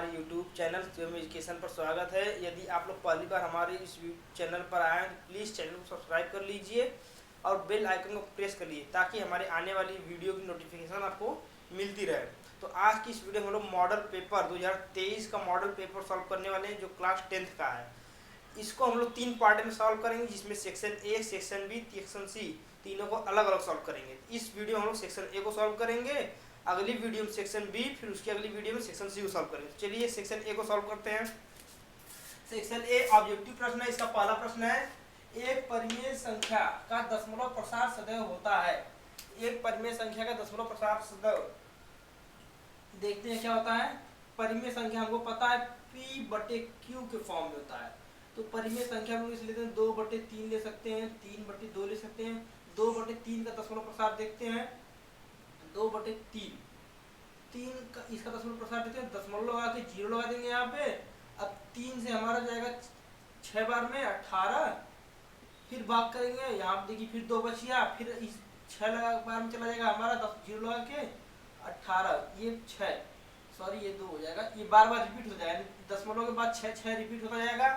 हमारे YouTube channel स्वयं education पर स्वागत है। यदि आप लोग पहली बार हमारे इस चैनल पर आए हैं तो प्लीज़ चैनल को सब्सक्राइब कर लीजिए और बेल आइकन को प्रेस कर लीजिए ताकि हमारे आने वाली वीडियो की नोटिफिकेशन आपको मिलती रहे। तो आज की इस वीडियो में हम लोग मॉडल पेपर 2023 का मॉडल पेपर सॉल्व करने वाले हैं जो क्लास 10th का है। इसको हम लोग 3 पार्ट में सॉल्व करेंगे, जिसमें section A, section B, section C तीनों को अलग अलग सॉल्व करेंगे। इस वीडियो में हम लोग सेक्शन ए को सॉल्व करेंगे, अगली वीडियो में सेक्शन बी, फिर उसकी अगली वीडियो में सेक्शन सी को सॉल्व करेंगे। चलिए सेक्शन ए को सॉल्व करते हैं। सेक्शन ए ऑब्जेक्टिव प्रश्न है। इसका पहला प्रश्न है, एक परिमेय संख्या का दशमलव प्रसार सदैव होता है। एक परिमेय संख्या का दशमलव प्रसार सदैव, देखते हैं क्या होता है। परिमेय संख्या हमको पता है p/q के फॉर्म में होता है। तो परिमेय संख्या हम इस लेते हैं 2/3 ले सकते हैं, 3/2 ले सकते हैं। 2/3 का दशमलव प्रसार देखते हैं, 2/3 का इसका दशमलव प्रसार देते हैं, दशमलव लगा के 0 लगा देंगे यहाँ पे। अब 3 से हमारा जाएगा 6 बार में 18, फिर भाग करेंगे, यहाँ पे देखिए फिर 2 बचिया, फिर इस 6 बार में चला जाएगा हमारा 0 लगा के 18, ये 6, सॉरी ये 2 हो जाएगा। ये बार बार रिपीट हो जाएगा, दशमलव के बाद 6 रिपीट होता जाएगा।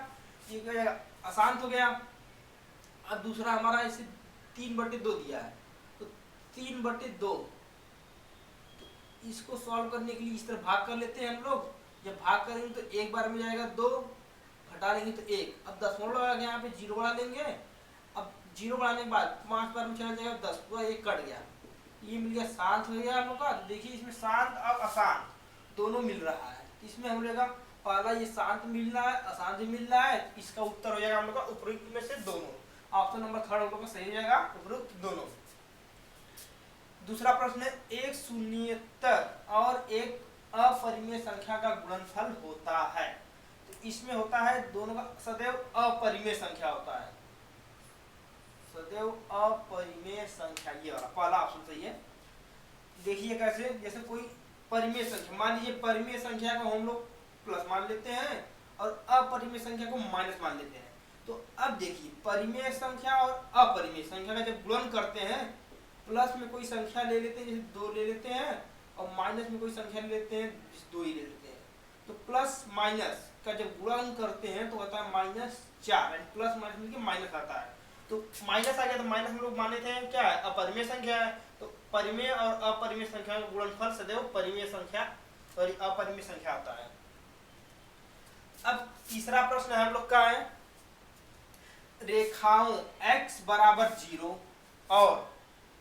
ये क्या जाएगा, आसान हो गया। अब दूसरा हमारा इसे 3/2 दिया है, तो 3/2 इसको सॉल्व करने के लिए इस तरह भाग कर लेते हैं हम लोग। जब भाग करेंगे तो एक बार में जाएगा 2, घटा लेंगे तो 1। अब दशमलव लगा के यहाँ पे 0 बढ़ा लेंगे। अब 0 बढ़ाने के बाद 5 बार में चला जाएगा 10, पूरा 1 कट गया, ये मिल गया शांत हो गया हम लोग का। देखिए इसमें शांत और अशांत दोनों मिल रहा है। इसमें हम लोग का पहला ये शांत मिल रहा है, अशांत भी मिल रहा है। इसका उत्तर हो जाएगा हम लोग का उपरोक्त में से दोनों। ऑप्शन नंबर 3 हम लोग का सही हो जाएगा, उपरोक्त दोनों। दूसरा प्रश्न है, एक शून्येतर और एक अपरिमेय संख्या का गुणनफल होता है। तो इसमें होता है दोनों का सदैव अपरिमेय संख्या होता है, सदैव अपरिमेय संख्या। ये वाला पहला ऑप्शन सही है। देखिए कैसे, जैसे कोई परिमेय संख्या, मान लीजिए परिमेय संख्या को हम लोग प्लस मान लेते हैं और अपरिमेय संख्या को माइनस मान लेते हैं। तो अब देखिए परिमेय संख्या और अपरिमेय संख्या का जब गुणन करते हैं, प्लस में कोई संख्या ले लेते हैं जैसे 2 ले लेते हैं, और माइनस में कोई संख्या ले लेते हैं जैसे 2 ही ले लेते हैं। तो प्लस माइनस का जब गुणन करते हैं तो होता है -4, प्लस माइनस मिलकर माइनस आता है। तो माइनस आ गया, तो माइनस हम लोग माने थे क्या है, अपरिमेय संख्या है। तो परिमेय और अपरिमेय संख्या का गुणनफल सदैव परिमेय संख्या और अपरिमेय संख्या होता है। अब तीसरा प्रश्न हम लोग का है, रेखाओं x = 0 और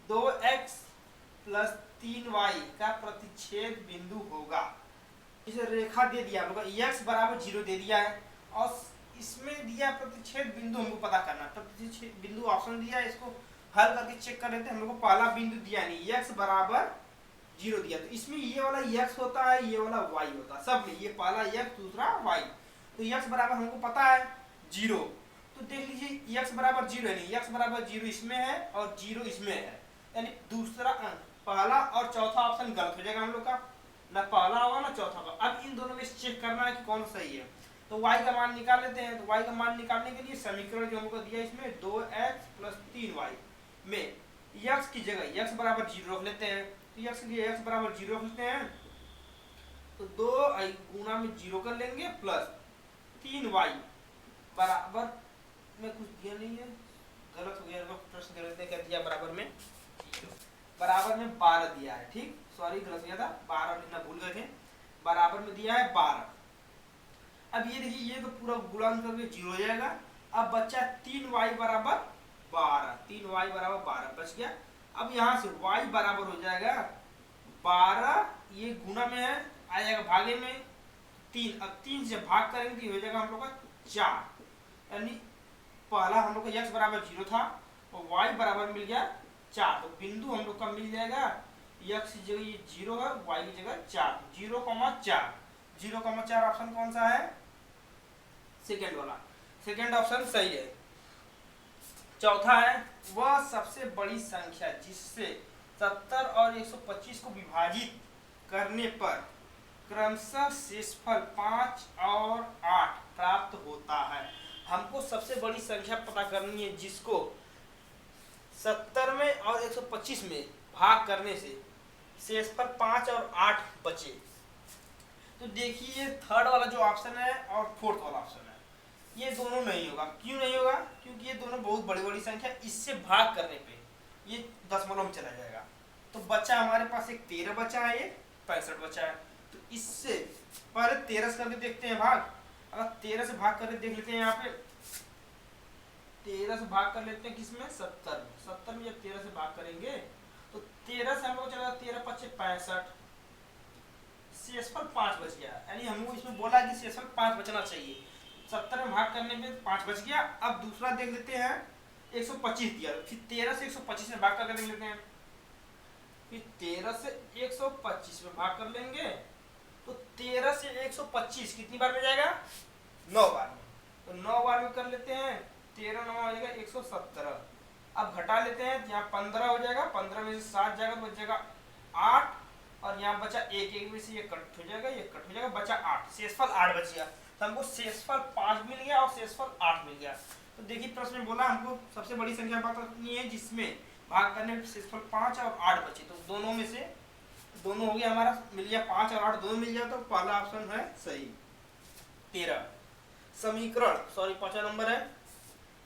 2x + 3y का प्रतिच्छेद बिंदु होगा। इसे रेखा दे दिया हम लोग, x = 0 दे दिया है और इसमें दिया प्रतिच्छेद बिंदु हमको पता करना। प्रतिच्छेद बिंदु ऑप्शन दिया है, इसको हल करके चेक कर लेते हैं। हम लोग को पहला बिंदु दिया नहीं, x = 0 दिया, तो इसमें ये वाला x होता है, ये वाला y होता है, सब में ये पहला x दूसरा y। तो x बराबर हमको पता है 0, तो देख लीजिए x = 0 है, नहीं x = 0 इसमें है और 0 इसमें है, यानी दूसरा पहला और चौथा ऑप्शन गलत हो जाएगा हम लोग का, ना पहला होगा ना चौथा होगा। अब इन दोनों में चेक करना है कि कौन सही है। तो y का मान निकाल लेते हैं। तो y का मान निकालने के लिए समीकरण जो हमको दिया इसमें 2x + 3y में x की जगह x = 0 रख लेते हैं। तो x की जगह x = 0 रख लेते हैं, तो 2 गुना में 0 कर लेंगे प्लस 3y बराबर में कुछ दिया नहीं है, गलत हो गया, प्रश्न गलत है, क्या दिया बराबर में 12 दिया है। ठीक, सॉरी गलत हो गया था, 12 लिखना भूल गए थे, बराबर में दिया है 12। अब ये देखिए ये तो पूरा गुणन करके 0 हो जाएगा। अब बच्चा 3y = 12, 3y = 12 बच गया। अब यहाँ से y बराबर हो जाएगा 12, ये गुना में है, आ जाएगा भागे में 3। अब 3 से भाग करेंगे तो हो जाएगा हम लोग का 4, यानी पहला हम लोग का x = 0 था और y बराबर मिल गया 4। तो बिंदु हम लोग का मिल जाएगा, x की जगह ये 0 है, y की जगह 4, 0,4, 0,4 ऑप्शन कौन सा है, सेकेंड वाला, सेकेंड ऑप्शन सही है। चौथा है, वह सबसे बड़ी संख्या जिससे 70 और 125 को विभाजित करने पर क्रमशः शेषफल 5 और 8 प्राप्त होता है। हमको सबसे बड़ी संख्या पता करनी है जिसको 70 में और 125 में भाग करने से शेषफल 5 और 8 बचे। तो देखिए थर्ड वाला जो ऑप्शन है और फोर्थ वाला ऑप्शन है, ये दोनों नहीं होगा। क्यों नहीं होगा? क्योंकि ये दोनों बहुत बड़ी बड़ी संख्या, इससे भाग करने पे ये दशमलव में चला जाएगा। तो बचा हमारे पास एक 13 बचा है, एक 65 बचा है। तो इससे पहले 13 से करके देखते हैं भाग। अगर 13 से भाग करके देख लेते हैं, यहाँ पे 13 से भाग कर लेते हैं किसमें, 70 में। 70 में जब 13 से भाग करेंगे तो 13 से हम लोग चला 13 5 65, शेषफल 5 बच गया। यानी हमको इसमें बोला कि शेषफल 5 बचना चाहिए। 70 में भाग करने में 5 बच गया। अब दूसरा देख लेते हैं, 125 दिया, फिर 13 से 125 में भाग करके देख लेते हैं। फिर 13 से 125 में भाग कर लेंगे तो 13 से 125 कितनी बार में जाएगा, 9 बार में। तो 9 बार में कर लेते हैं, 13 9 हो जाएगा 117। अब घटा लेते हैं, यहाँ 15 हो जाएगा, 15 में से 7 जाएगा तो बच जाएगा 8, और यहाँ बचा एक में से ये कट हो जाएगा, ये कट हो जाएगा, बचा 8, शेषफल 8 बच गया। तो हमको शेषफल 5 मिल गया और शेषफल 8 मिल गया। तो देखिए प्रश्न में बोला हमको सबसे बड़ी संख्या बतानी है जिसमें भाग करने में शेषफल 5 और 8 बचे। तो दोनों में से दोनों हो गया, हमारा मिल गया 5 और 8 दोनों मिल गया। तो पहला ऑप्शन है सही। 13 समीकरण, सॉरी 5वां नंबर है,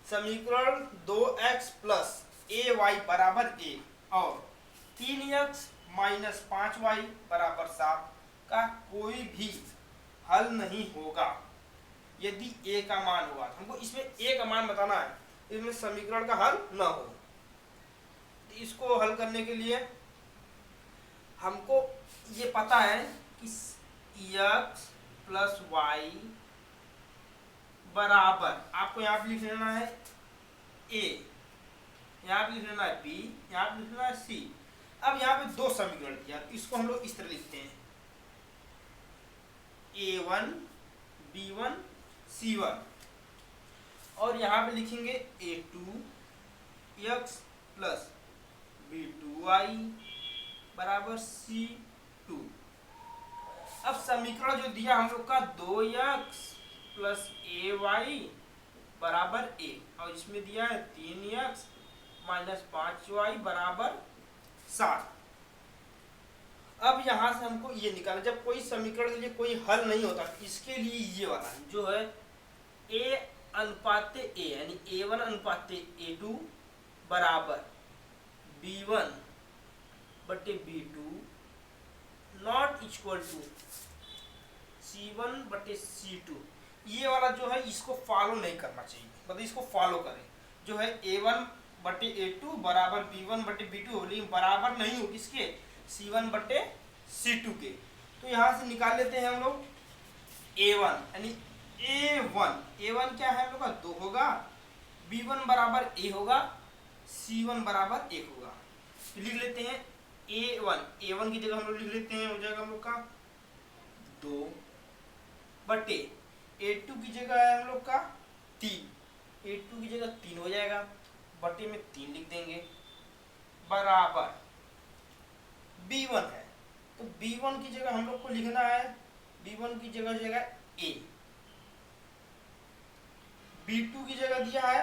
समीकरण 2x प्लस ay बराबर 1 और 3x माइनस 5y बराबर 7 का कोई भी हल नहीं होगा यदि a का मान हुआ। हमको इसमें a का मान बताना है, इसमें समीकरण का हल ना हो। तो इसको हल करने के लिए हमको ये पता है कि x प्लस y बराबर, आपको यहाँ पे लिख लेना है a, यहाँ पे लिख लेना है b, यहाँ पे लिख लेना है c। अब यहाँ पे दो समीकरण दिया, इसको हम लोग इस तरह लिखते हैं, a1 b1 c1, और यहाँ पे लिखेंगे a2 x प्लस b2y बराबर c2। अब समीकरण जो दिया हम लोग का 2x प्लस ay बराबर a, और इसमें दिया है 3x माइनस 5y बराबर 7। अब यहाँ से हमको ये निकालना, जब कोई समीकरण के लिए कोई हल नहीं होता, इसके लिए ये वाला जो है a अनुपात a, यानी a1 अनुपात a2 बराबर b1 बटे b2 not equal to c1 बटे c2। ये वाला जो है इसको फॉलो नहीं करना चाहिए, मतलब इसको फॉलो करें, जो है a1 बटे a2 बराबर b1 बटे b2 हो, लेकिन बराबर नहीं हो किसके, c1 बटे c2 के। तो यहाँ से निकाल लेते हैं हम लोग a1, यानी a1 क्या है हम लोग का 2 होगा, b1 बराबर a होगा, c1 बराबर 1 होगा। तो लिख लेते हैं a1 की जगह हम लोग लिख लेते हैं, हो जाएगा हम लोग का 2 बटे a2 की जगह है हम लोग का 3, a2 की जगह 3 हो जाएगा, बटे में 3 लिख देंगे, बराबर b1 है। तो b1 की जगह हम लोग को लिखना है, b1 की जगह a, b2 की जगह दिया है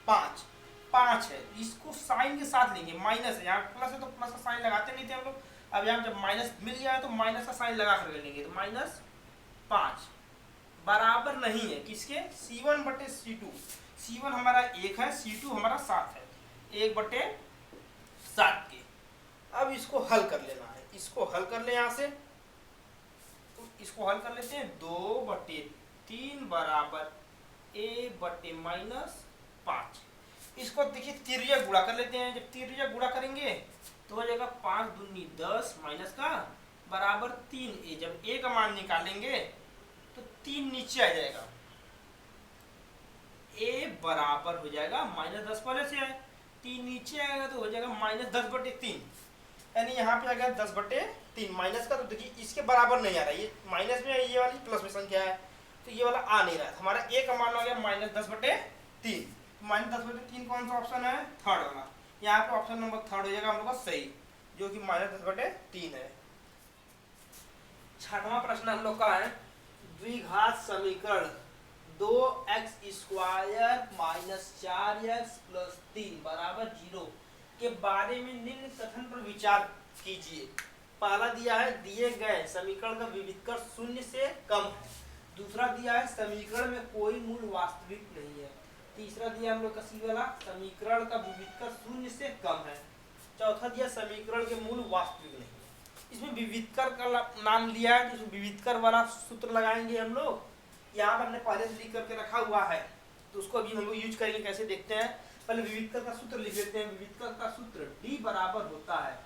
5 है, इसको साइन के साथ लेंगे, माइनस है, यहाँ प्लस है तो प्लस का साइन लगाते नहीं थे हम लोग, अब यहाँ जब माइनस मिल गया है तो माइनस का साइन लगा कर लेंगे। तो माइनस 5 बराबर नहीं है किसके, c1 बटे c2। c1 हमारा 1 है, c2 हमारा 7 है, 1 बटे 7 के। अब इसको हल कर लेना है, इसको हल कर ले यहाँ से, तो इसको हल कर लेते हैं, 2 बटे 3 बराबर a बटे माइनस 5। इसको देखिए तिर्यक गुणा कर लेते हैं, जब तिर्यक गुणा करेंगे तो हो जाएगा 5 दूनी 10 माइनस का बराबर 3a। जब a का मान निकालेंगे तो 3 नीचे आ जाएगा, a बराबर हो जाएगा माइनस 10, पहले से है 3 नीचे आएगा तो हो जाएगा माइनस 10 बटे 3, यानी यहाँ पे आ गया 10 बटे 3 माइनस का। तो देखिए इसके बराबर नहीं आ रहा है, ये माइनस में है, ये वाली प्लस में संख्या है, तो ये वाला आ नहीं रहा है। हमारा a का मान आ गया माइनस 10 बटे 3। माइनस 10 बटे 3 कौन सा ऑप्शन है, थर्ड वाला। यहाँ पे ऑप्शन नंबर थर्ड हो जाएगा हम लोग का सही, जो कि माइनस 10 बटे 3 है। छठवां प्रश्न हम लोग का है, द्विघात समीकरण 2x square minus 4x plus 3 बराबर 0 के बारे में निम्न कथन पर विचार कीजिए। पहला दिया है दिए गए समीकरण का विविधकर शून्य से कम है। दूसरा दिया है समीकरण में कोई मूल वास्तविक नहीं है। तीसरा दिया हम लोग का सी वाला समीकरण का विविधकर शून्य से कम है। चौथा दिया समीकरण के मूल वास्तविक नहीं है। इसमें विविधकर का नाम लिया है, तो विविधकर वाला सूत्र लगाएंगे हम लोग। यहाँ पर हमने पहले से लिख करके रखा हुआ है, तो उसको अभी हम लोग यूज करेंगे। कैसे देखते हैं, पहले विविधकर का सूत्र लिख लेते हैं। विविधकर का सूत्र D बराबर होता है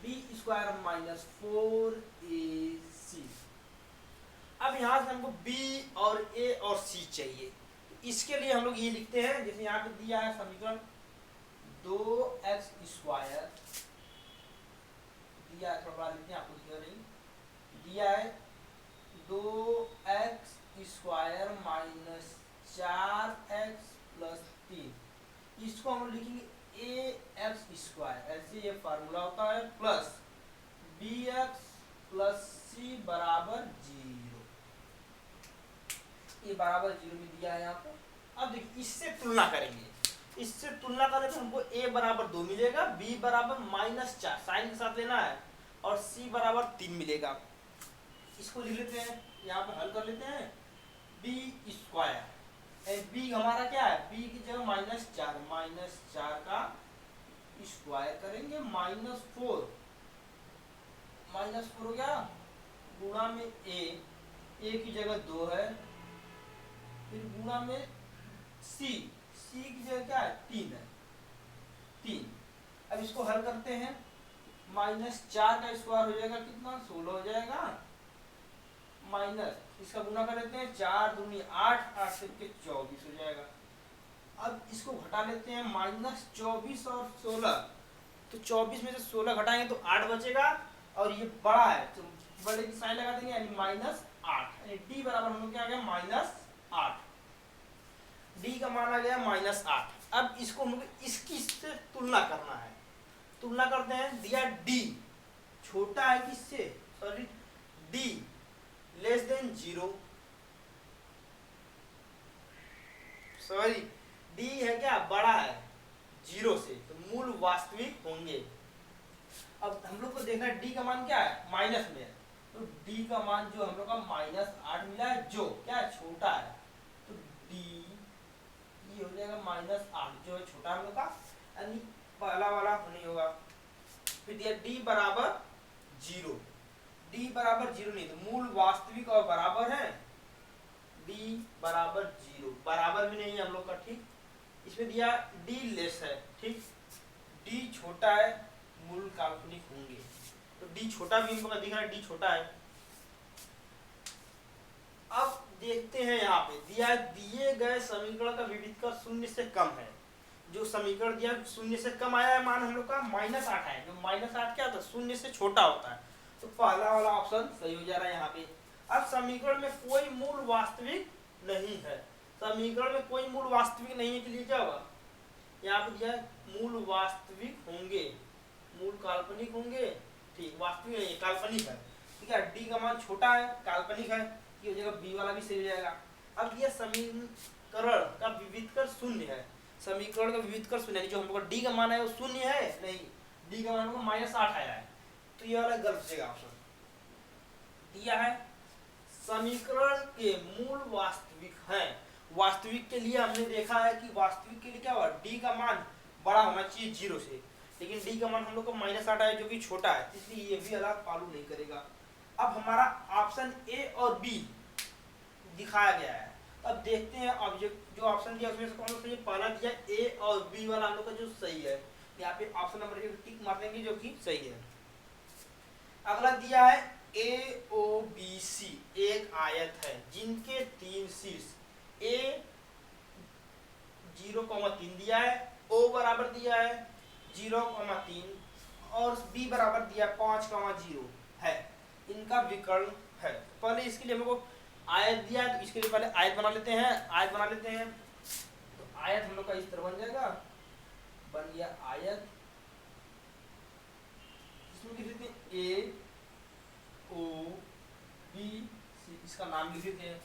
B² माइनस 4AC। अब यहाँ से हमको B और A और C चाहिए, इसके लिए हम लोग ये लिखते हैं, जैसे यहाँ पे दिया है समीकरण 2x² दिया है, थोड़ा लिखते हैं, आपको दिया नहीं दिया है 2x² माइनस 4x प्लस 3। इसको हम लिखेंगे ax², ऐसे ये फार्मूला होता है, प्लस bx प्लस c बराबर 0। ये बराबर 0 में दिया है यहाँ पर। अब देखिए इससे तुलना करेंगे, इससे तुलना करें तो हमको a बराबर 2 मिलेगा, b बराबर -4 साइन के साथ लेना है, और c बराबर 3 मिलेगा। इसको लिख लेते हैं, यहाँ पर हल कर लेते हैं। b², b हमारा क्या है, b की जगह -4 का स्क्वायर करेंगे, -4 हो गया, गुणा में a की जगह 2 है, फिर गुणा में c की जगह क्या है 3 है, 3। अब इसको हल करते हैं, -4 का स्क्वायर हो जाएगा कितना, 16 हो जाएगा, माइनस इसका गुना कर लेते हैं, 4 दूनी 8, 8 से 24 हो जाएगा। अब इसको घटा लेते हैं, -24 और 16, तो 24 में से 16 घटाएंगे तो 8 बचेगा, और ये बड़ा है तो बड़े की साइन लगा देंगे, यानी -8, यानी d बराबर हम लोग क्या आ गया -8, d का मान आ गया -8। अब इसको हम लोग इसकी से तुलना करना है, तुलना करते हैं। दिया d छोटा है किससे, sorry d less than 0, sorry d है क्या बड़ा है 0 से, तो मूल वास्तविक होंगे। अब हम लोग को देखना है d का मान क्या है, माइनस में है, तो d का मान जो हम लोग का -8 मिला है, जो क्या है छोटा है, तो d ये हो जाएगा -8, जो है छोटा हम लोग का, यानी पहला वाला नहीं होगा। फिर दिया d बराबर 0, d बराबर 0 नहीं, तो मूल वास्तविक और बराबर है, d बराबर 0, बराबर भी नहीं है हम लोग का, ठीक। इसमें दिया d लेस है, ठीक, d छोटा है, मूल काल्पनिक होंगे, तो d छोटा भी हमको दिख रहा है, d छोटा है। अब देखते हैं यहाँ पे दिया दिए गए समीकरण का विविधकर शून्य से कम है। जो समीकरण दिया शून्य से कम आया है, मान हम लोग का -8 है, जो -8 क्या होता है, शून्य से छोटा होता है, तो पहला वाला ऑप्शन सही हो जा रहा है यहाँ पे। अब समीकरण में कोई मूल वास्तविक नहीं है, समीकरण में कोई मूल वास्तविक नहीं है के लिए क्या होगा, यहाँ पे दिया मूल वास्तविक होंगे, मूल काल्पनिक होंगे, ठीक, वास्तविक नहीं है काल्पनिक है, ठीक है। डी का मान छोटा है, काल्पनिक है, ये हो जाएगा, बी वाला भी सही हो जाएगा। अब ये समीकरण का विविधकर शून्य है, समीकरण का विविधकर शून्य, जो हम लोग का डी का मान है वो शून्य है नहीं, डी का मान हमको -8 आया है, तो ये वाला गलत हो जाएगा ऑप्शन। दिया है समीकरण के मूल वास्तविक हैं, वास्तविक के लिए हमने देखा है कि वास्तविक के लिए क्या हुआ, डी का मान बड़ा होना चाहिए 0 से, लेकिन डी का मान हम लोग को -8 आया, जो कि छोटा है, इसलिए ये भी अलग फॉलो नहीं करेगा। अब हमारा ऑप्शन ए और बी दिखाया गया है, अब देखते हैं ऑब्जेक्ट जो ऑप्शन दिया उसमें से कौन सा सही है। पहला दिया ए और बी वाला हम लोग का जो सही है, यहाँ पे ऑप्शन नंबर 1 टिक मार देंगे जो कि सही है। अगला दिया है ए ओ बी सी, एक आयत है जिनके 3 शीर्ष, ए 0,3 दिया है, ओ बराबर दिया है 0,3 और बी बराबर दिया 5,0 है, इनका विकर्ण है। पहले इसके लिए हमको आयत दिया है, तो इसके लिए पहले आयत बना लेते हैं, आयत बना लेते हैं, तो आयत हम लोग का इस तरह बन जाएगा, बन गया आयत, इसमें लिख देते हैं ए ओ बी सी, इसका नाम लिख देते हैं।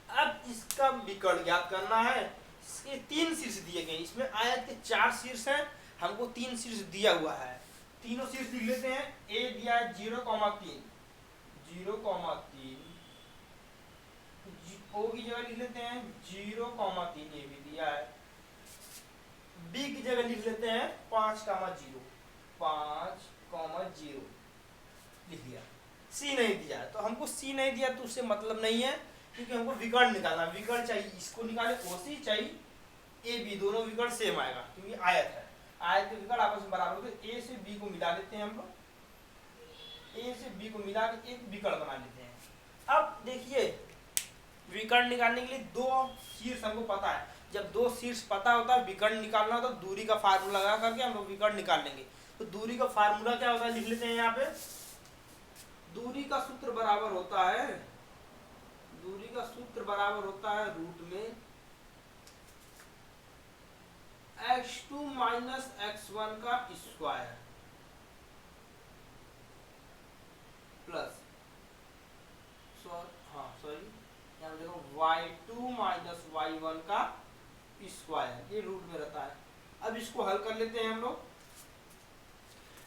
अब इसका विकर्ण ज्ञात करना है, इसके 3 शीर्ष दिए गए, इसमें आयत के 4 शीर्ष हैं, हमको 3 शीर्ष दिया हुआ है, तीनों शीर्ष लिख लेते हैं। ए दिया है 0,3, 0,3, ओ की जगह लिख लेते हैं 0,3, ए भी दिया है। बी की जगह लिख लेते हैं 5,0, 5,0 लिख दिया। सी नहीं दिया है, तो हमको सी नहीं दिया तो उससे मतलब नहीं है, क्योंकि हमको विकर्ण निकालना, विकर्ण चाहिए, इसको निकाले ओसी चाहिए, ए बी दोनों विकर्ण सेम आएगा, क्योंकि आयत है, आयत के विकर्ण आपस में बराबर होते। ए से बी को मिला लेते हैं हम लोग, ए से बी को मिला के एक विकर्ण बना लेते हैं। अब देखिए विकर्ण निकालने के लिए दो शीर्ष हमको पता है, जब दो शीर्ष पता होता है विकर्ण निकालना होता है, दूरी का फार्मूला लगा करके हम लोग विकर्ण निकाल लेंगे। तो दूरी का फार्मूला क्या होता है लिख लेते हैं यहाँ पे। दूरी का सूत्र बराबर होता है, दूरी का सूत्र बराबर होता है रूट में x2 माइनस x1 का स्क्वायर प्लस सॉरी यहाँ पे देखो y2 माइनस y1 का स्क्वायर, ये रूट में रहता है। अब इसको हल कर लेते हैं हम लोग।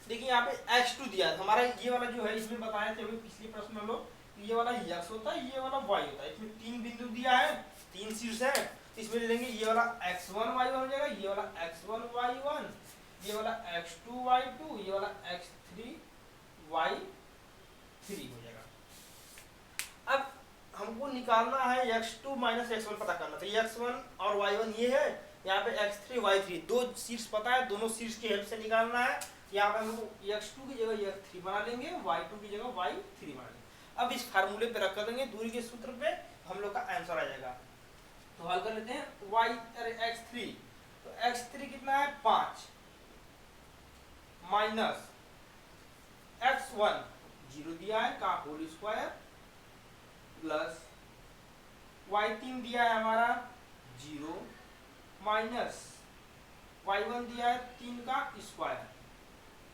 देखिए यहाँ पे x2 दिया है हमारा, ये वाला जो है इसमें बताए थे अभी पिछले प्रश्न में हम लोग, ये वाला x होता है, ये वाला y होता है, इसमें 3 बिंदु दिया है, 3 शीर्ष है, तो इसमें ले लेंगे ये वाला x1 y1 हो जाएगा, ये वाला x1 y1, ये वाला x2 y2, ये वाला x3 y3 हो जाएगा। अब हमको निकालना है x2 माइनस x1 पता करना, तो x1 और y1 ये है, यहाँ पे x3 y3 दो शीर्ष पता है, दोनों शीर्ष की हेल्प से निकालना है। यहाँ पे हमको x2 की जगह x3 बना लेंगे, y2 की जगह y3 बना लेंगे। अब इस फार्मूले पे रख देंगे, दूरी के सूत्र पे हम लोग का आंसर आ जाएगा। तो हल कर लेते हैं x3, तो x3 कितना है 5 माइनस x1 0 दिया है का होल स्क्वायर प्लस y3 दिया है हमारा 0 माइनस y1 दिया है 3 का स्क्वायर,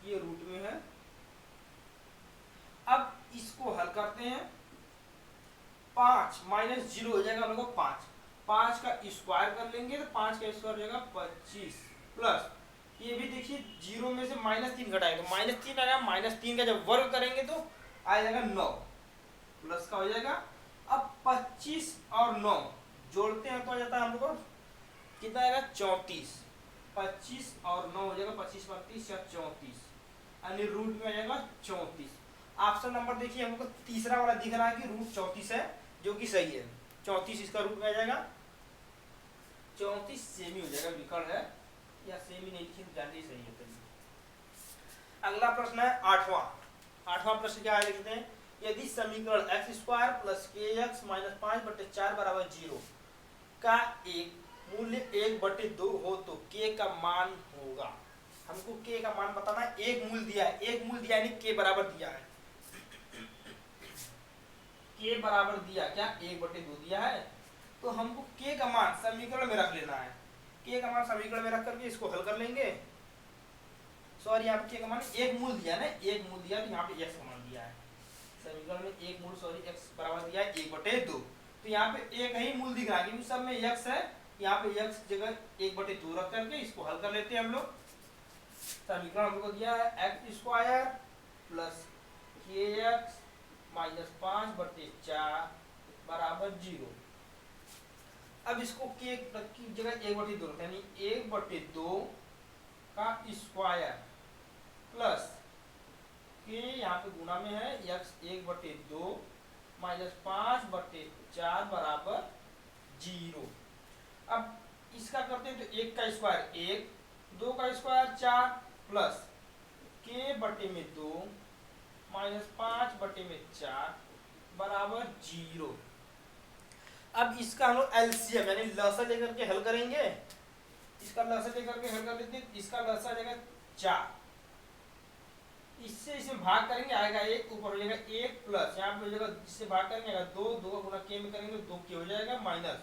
ये रूट में है। अब इसको हल करते हैं, 5 माइनस 0 हो जाएगा हम लोग को 5 का स्क्वायर कर लेंगे, तो 5 का स्क्वायर हो जाएगा 25 प्लस ये भी देखिए 0 में से -3 घटाएंगे, तो -3 आएगा, -3 का जब वर्ग करेंगे तो आ जाएगा 9 प्लस का हो जाएगा। अब 25 और 9 जोड़ते हैं तो आ जाता है हम लोग को कितना आएगा 34, 25 और 9 हो जाएगा 25 32 या 34, यानी रूट में आ जाएगा 34। ऑप्शन नंबर देखिए हमको तीसरा वाला दिख रहा है कि रूट 34 है, जो कि सही है, 34 इसका रूट में आ जाएगा, 34 सेमी हो जाएगा, विकर्ण है या सेमी नहीं लिखी जानते सही है। अगला प्रश्न है आठवां प्रश्न क्या है लिखते हैं, यदि समीकरण x² प्लस kx माइनस 5/4 बराबर 0 का एक मूल्य 1/2 हो तो k का मान होगा। हमको k का मान बताना है, एक मूल दिया है, एक मूल दिया यानी k बराबर दिया है, k बराबर दिया क्या 1/2 दिया है, तो हमको k का मान समीकरण में रख लेना है, k का मान समीकरण में रख करके इसको हल कर लेंगे। सॉरी यहाँ पे k का मान एक मूल दिया ना, एक मूल दिया तो यहाँ पे x का मान दिया है, समीकरण में एक मूल सॉरी x बराबर दिया है 1/2, तो यहाँ पे एक ही मूल दिख रहा है क्योंकि सब में x है, यहाँ पे x जगह 1/2 रख करके इसको हल कर लेते हैं हम लोग। समीकरण हमको दिया है x² प्लस kx माइनस 5/4 बराबर 0। अब इसको k की जगह 1/2 रखते हैं, यानी 1/2 का स्क्वायर प्लस k यहाँ पे गुना में है x 1/2 माइनस 5/4 बराबर 0। अब इसका करते हैं तो 1 का स्क्वायर 1, 2 का स्क्वायर 4 प्लस k/2 माइनस 5/4 बराबर 0। अब इसका हम लोग एलसीएम यानी लसा लेकर के हल करेंगे, इसका लसा लेकर के हल कर लेते हैं, इसका लसा आ जाएगा 4, इससे इसमें भाग करेंगे आएगा 1, ऊपर हो जाएगा 1 प्लस यहाँ पे हो जाएगा, इससे भाग करेंगे आएगा 2, 2 का गुना k में करेंगे 2k हो जाएगा, माइनस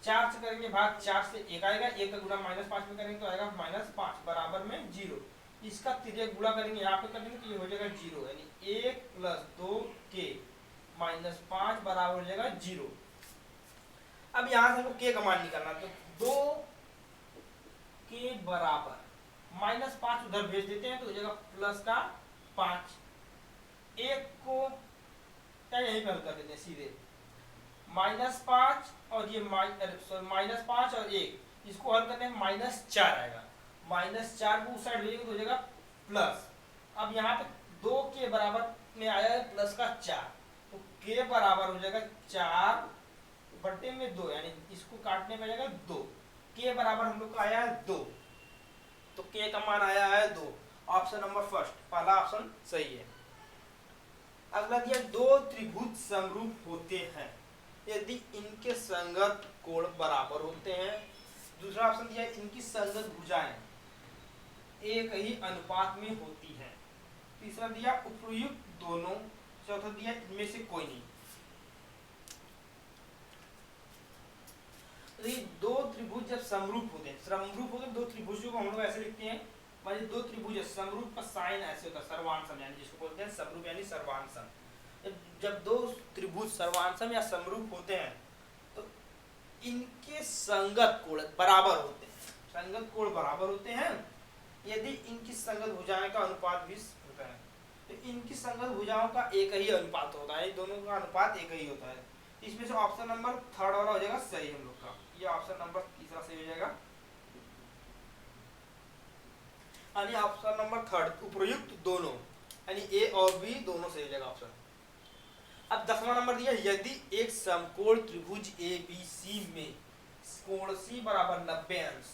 4 से करेंगे भाग 4 से 1 आएगा, 1 का गुना -5 में करेंगे तो आएगा -5 बराबर में 0। इसका तिर्यक गुणा करेंगे यहाँ पे करेंगे तो ये हो जाएगा 0, यानी 1 प्लस 2k माइनस 5 बराबर हो जाएगा 0। अब यहाँ से हमको k का मान निकालना, तो 2 के बराबर -5 उधर भेज देते हैं तो हो जाएगा +5। एक को क्या यहीं पर हल कर देते हैं सीधे, -5 और ये -5 और 1 इसको हल करने में -4 आएगा। -4 को उस साइड भेजेंगे तो हो जाएगा प्लस। अब यहाँ पे 2 के बराबर में आया है +4, तो के बराबर हो जाएगा 4/2, यानी इसको काटने में जाएगा 2। के बराबर हम लोग का आया है 2, तो के का मान आया है 2। ऑप्शन नंबर फर्स्ट, पहला ऑप्शन सही है। अगला दिया, दो त्रिभुज समरूप होते हैं यदि इनके संगत कोण बराबर होते हैं। दूसरा ऑप्शन दिया, इनकी संगत भुजाएं एक ही अनुपात में होती हैं। तीसरा दिया, उपयुक्त दोनों। चौथा दिया, इनमें से कोई नहीं। तो ये दो त्रिभुज जब समरूप होते हैं, दो त्रिभुजों को हम लोग ऐसे लिखते हैं, मान लीजिए 2 त्रिभुज है, समरूप का साइन ऐसे होता है सर्वांशम, यानी जिसको बोलते हैं समरूप यानी सर्वांशम। जब 2 त्रिभुज सर्वांशम या समरूप होते हैं तो इनके संगत कोण बराबर होते हैं। संगत कोण बराबर होते हैं यदि इनकी संगत भुजाएं का अनुपात 20 होता है। तो इनकी संगत भुजाओं का एक ही अनुपात होता है, दोनों का अनुपात एक ही होता है। इसमें से ऑप्शन नंबर थर्ड वाला हो जाएगा सही हम लोग का। ये ऑप्शन नंबर तीसरा सही हो जाएगा, यानी ऑप्शन नंबर थर्ड, उपयुक्त दोनों, यानी ए और बी दोनों सही हो जाएगा ऑप्शन। अब 10वां नंबर दिया, यदि एक समकोण त्रिभुज ए बी सी में कोण सी बराबर 90 अंश,